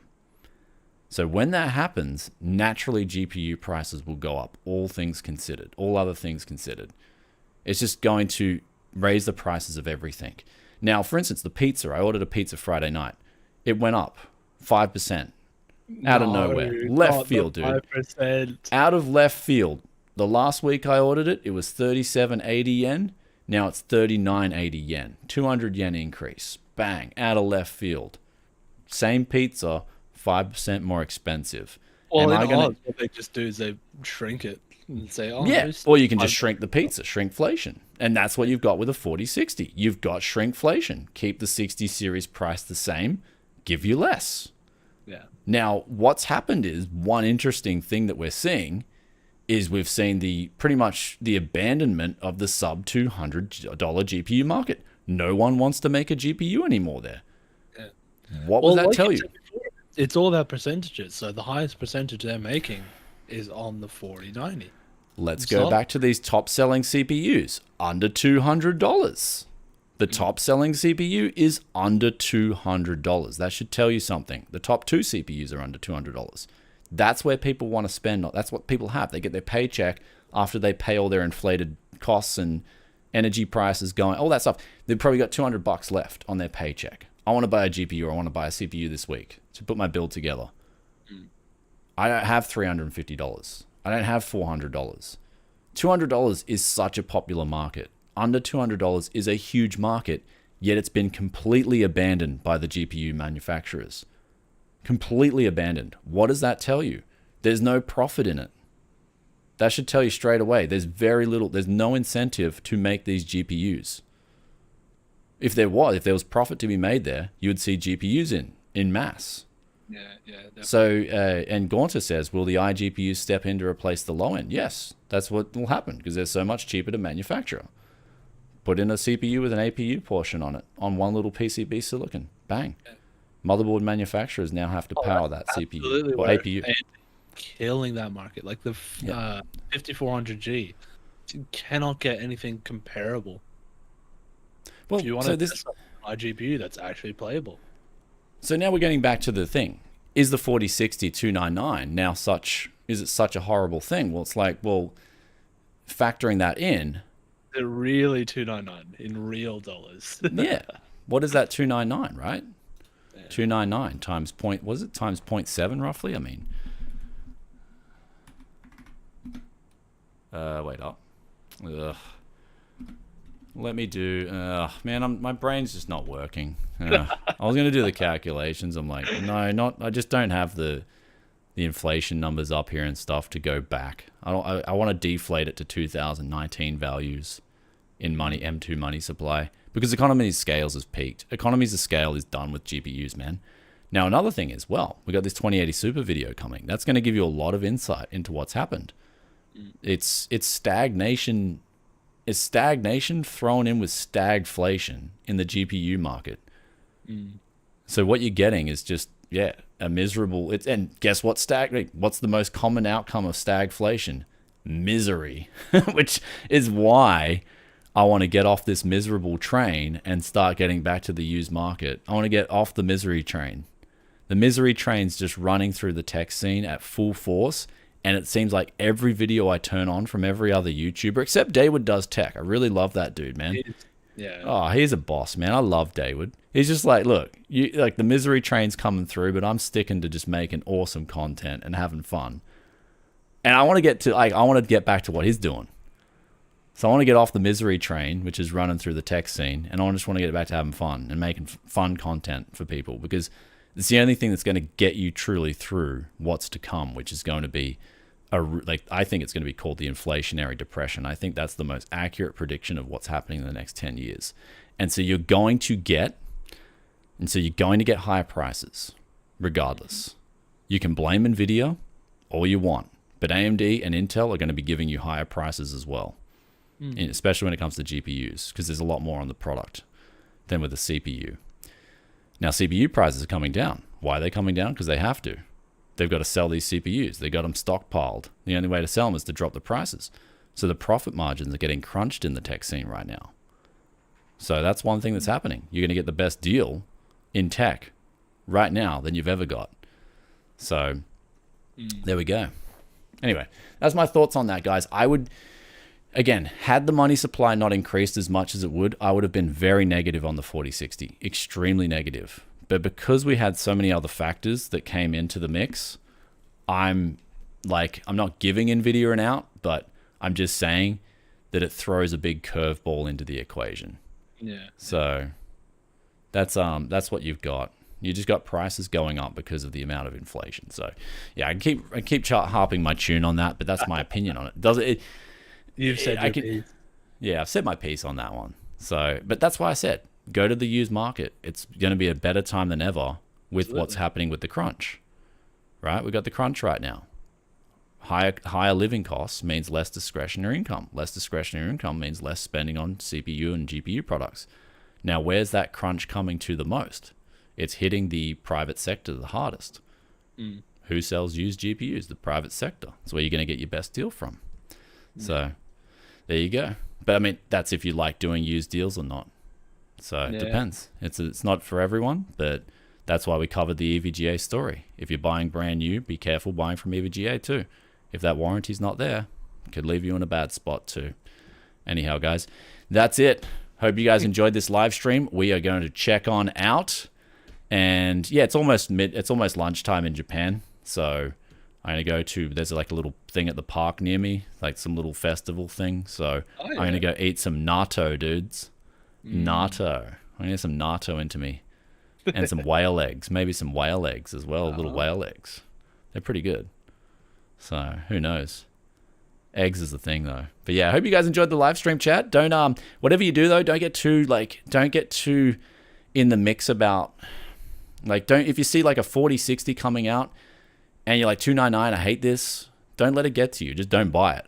So when that happens, naturally GPU prices will go up, all things considered, all other things considered. It's just going to raise the prices of everything. Now, for instance, the pizza, I ordered a pizza Friday night. It went up 5% out of nowhere. Left field, dude. 5%. Out of left field. The last week I ordered it, it was 37.80 yen. Now it's 39.80 yen. 200 yen increase. Bang. Out of left field. Same pizza, 5% more expensive. Well, what they just do is they shrink it and say, oh, yeah. Or you can just shrink the pizza, shrinkflation. And that's what you've got with a 4060. You've got shrinkflation. Keep the 60 series price the same, give you less. Yeah. Now, what's happened is, one interesting thing that we're seeing is we've seen pretty much the abandonment of the sub $200 GPU market. No one wants to make a GPU anymore there. Yeah. What would that tell you? It's all about percentages. So the highest percentage they're making is on the 4090. Let's go back to these top selling CPUs. Under $200. The top selling CPU is under $200. That should tell you something. The top two CPUs are under $200. That's where people want to spend. That's what people have. They get their paycheck after they pay all their inflated costs and energy prices going, all that stuff. They've probably got $200 left on their paycheck. I want to buy a GPU or I want to buy a CPU this week to put my build together. I don't have $350. I don't have $400. $200 is such a popular market. Under $200 is a huge market, yet it's been completely abandoned by the GPU manufacturers. Completely abandoned. What does that tell you? There's no profit in it. That should tell you straight away. There's no incentive to make these GPUs. If there was profit to be made there, you would see GPUs in mass. Yeah, definitely. So, and Gaunter says, will the iGPUs step in to replace the low end? Yes, that's what will happen because they're so much cheaper to manufacture. Put in a CPU with an APU portion on it, on one little PCB silicon. Bang. Yeah. Motherboard manufacturers now have to power that CPU or APU. Killing that market. Like the 5400G, you cannot get anything comparable. Well, if you want to test an iGPU that's actually playable. So now we're getting back to the thing. Is the 4060 $299 now is it such a horrible thing? Well, it's like, factoring that in. They're really $299 in real dollars. Yeah. What is that $299, right? Yeah. $299 times times 0.7 roughly? I mean, wait up. Ugh. Let me do. Man, my brain's just not working. I was gonna do the calculations. I'm like, no, I just don't have the inflation numbers up here and stuff to go back. I want to deflate it to 2019 values in money M2 money supply because economies of scale has peaked. Economies of scale is done with GPUs, man. Now another thing is, we got this 2080 Super video coming. That's going to give you a lot of insight into what's happened. It's stagnation. Is stagnation thrown in with stagflation in the GPU market? So what you're getting is just a miserable. And guess what? What's the most common outcome of stagflation? Misery, which is why I want to get off this miserable train and start getting back to the used market. I want to get off the misery train. The misery train's just running through the tech scene at full force. And it seems like every video I turn on from every other YouTuber, except David Does Tech. I really love that dude, man. Yeah. Oh, he's a boss, man. I love David. He's just like, look, the misery train's coming through, but I'm sticking to just making awesome content and having fun. And I want to get back to what he's doing. So I want to get off the misery train, which is running through the tech scene, and I just want to get back to having fun and making fun content for people because it's the only thing that's going to get you truly through what's to come, which is going to be I think it's going to be called the inflationary depression. I think that's the most accurate prediction of what's happening in the next 10 years. And so you're going to get higher prices regardless. You can blame Nvidia all you want, but AMD and Intel are going to be giving you higher prices as well, especially when it comes to GPUs, because there's a lot more on the product than with the CPU. Now, CPU prices are coming down. Why are they coming down? Because they have to. They've got to sell these CPUs. They got them stockpiled. The only way to sell them is to drop the prices. So the profit margins are getting crunched in the tech scene right now. So that's one thing that's happening. You're going to get the best deal in tech right now than you've ever got. So there we go. Anyway, that's my thoughts on that, guys. I would, again, had the money supply not increased as much as it would, I would have been very negative on the 4060, extremely negative. But because we had so many other factors that came into the mix, I'm not giving Nvidia an out, but I'm just saying that it throws a big curveball into the equation. Yeah. So that's what you've got. You just got prices going up because of the amount of inflation. So yeah, I keep harping my tune on that, but that's my opinion on it. You've said your piece. Yeah, I've said my piece on that one. So, but that's why I said go to the used market. It's going to be a better time than ever with what's happening with the crunch. Right? We've got the crunch right now. Higher living costs means less discretionary income. Less discretionary income means less spending on CPU and GPU products. Now, where's that crunch coming to the most? It's hitting the private sector the hardest. Who sells used GPUs? The private sector. That's where you're going to get your best deal from. So there you go. But I mean, that's if you like doing used deals or not. So it depends. It's not for everyone, but that's why we covered the EVGA story. If you're buying brand new, be careful buying from EVGA too. If that warranty's not there, it could leave you in a bad spot too. Anyhow, guys, that's it. Hope you guys enjoyed this live stream. We are going to check on out. And yeah, it's almost lunchtime in Japan. So I'm going to go to, there's like a little thing at the park near me, like some little festival thing. So I'm going to go eat some natto, dudes. Natto. I'm going to get some natto into me. And some whale eggs. Maybe some whale eggs as well, little whale eggs. They're pretty good. So who knows? Eggs is the thing though. But yeah, I hope you guys enjoyed the live stream, chat. Don't whatever you do though, don't get too in the mix about if you see like a 4060 coming out and you're like 299, I hate this, don't let it get to you. Just don't buy it.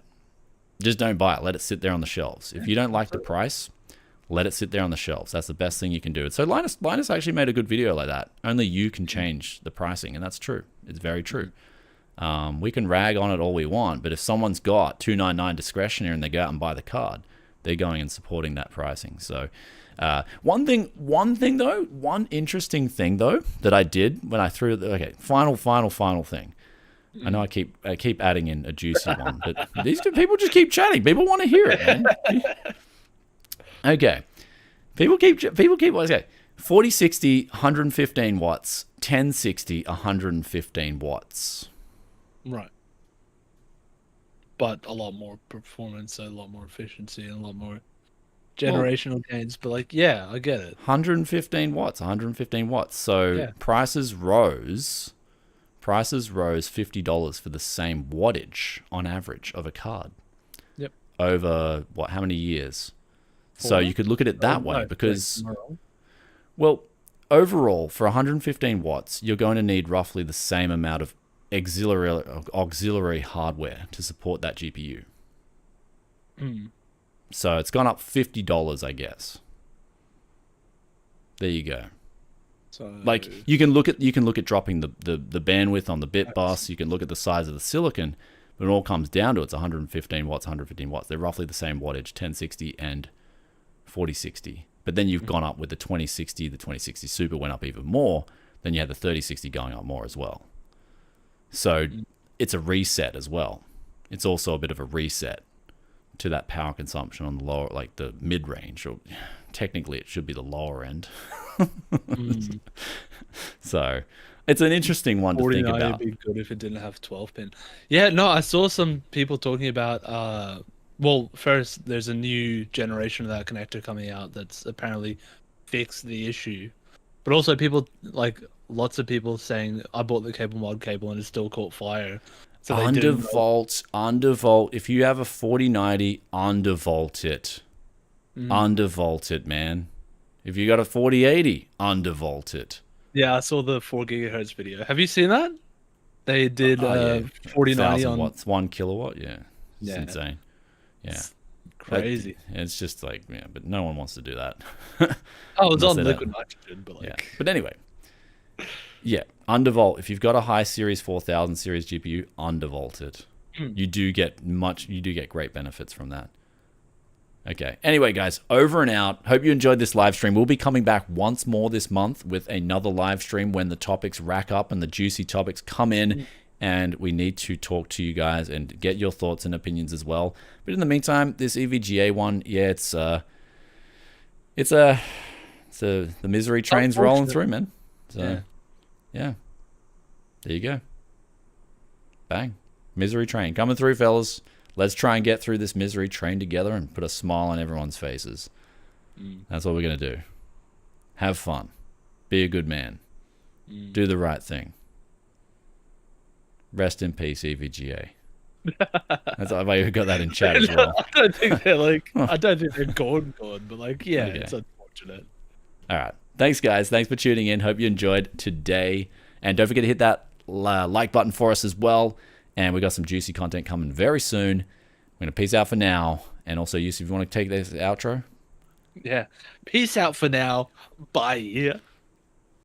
Just don't buy it. Let it sit there on the shelves. If you don't like the price, let it sit there on the shelves. That's the best thing you can do. So Linus actually made a good video like that. Only you can change the pricing, and that's true. It's very true. We can rag on it all we want, but if someone's got $299 discretionary and they go out and buy the card, they're going and supporting that pricing. So one interesting thing though that I did when I threw final thing. I know I keep adding in a juicy one, but these two people just keep chatting. People want to hear it, man. Okay. People keep 4060 115 watts, 1060 115 watts. Right. But a lot more performance, a lot more efficiency, and a lot more generational gains. But I get it. 115 watts. So prices rose $50 for the same wattage on average of a card. Yep. Over how many years? So you could look at it that way because, well, overall for 115 watts, you're going to need roughly the same amount of auxiliary hardware to support that GPU. So it's gone up $50, I guess. There you go. So you can look at dropping the bandwidth on the bit bus. You can look at the size of the silicon, but it all comes down to it's 115 watts. They're roughly the same wattage, 1060 and 4060. But then you've gone up with the 2060. The 2060 Super went up even more. Then you had the 3060 going up more as well. So it's a reset as well. It's also a bit of a reset to that power consumption on the lower, like the mid-range, or technically it should be the lower end. So it's an interesting one to think about. Would be good if it didn't have 12-pin. Yeah, no, I saw some people talking about, well, first, there's a new generation of that connector coming out that's apparently fixed the issue. But also lots of people saying, I bought the cable mod cable and it still caught fire. So undervolt. If you have a 4090, undervolt it. Undervolt it, man. If you got a 4080, undervolt it. Yeah, I saw the 4 gigahertz video. Have you seen that? They did 4090 on watts, 1 kilowatt. Yeah, it's Yeah. insane. Yeah, It's crazy. It's just like, yeah, but no one wants to do that. Oh, it's Unless on they liquid don't- nitrogen, but Yeah, like, but anyway, yeah, undervolt. If you've got a high series 4000 series GPU, undervolt it. You do get great benefits from that. Okay. Anyway, guys, over and out. Hope you enjoyed this live stream. We'll be coming back once more this month with another live stream when the topics rack up and the juicy topics come in, and we need to talk to you guys and get your thoughts and opinions as well. But in the meantime, this EVGA one, yeah, the misery train's rolling through, man. So, yeah. There you go. Bang. Misery train coming through, fellas. Let's try and get through this misery train together and put a smile on everyone's faces. That's what we're going to do. Have fun. Be a good man. Do the right thing. Rest in peace, EVGA. That's I got that in chat as well. I don't think they're like, I don't think they're gone, but like, yeah, Okay. it's unfortunate. All right. Thanks, guys. Thanks for tuning in. Hope you enjoyed today. And don't forget to hit that like button for us as well. And we got some juicy content coming very soon. We're going to peace out for now. And also, Yusuf, if you want to take this outro? Yeah. Peace out for now. Bye.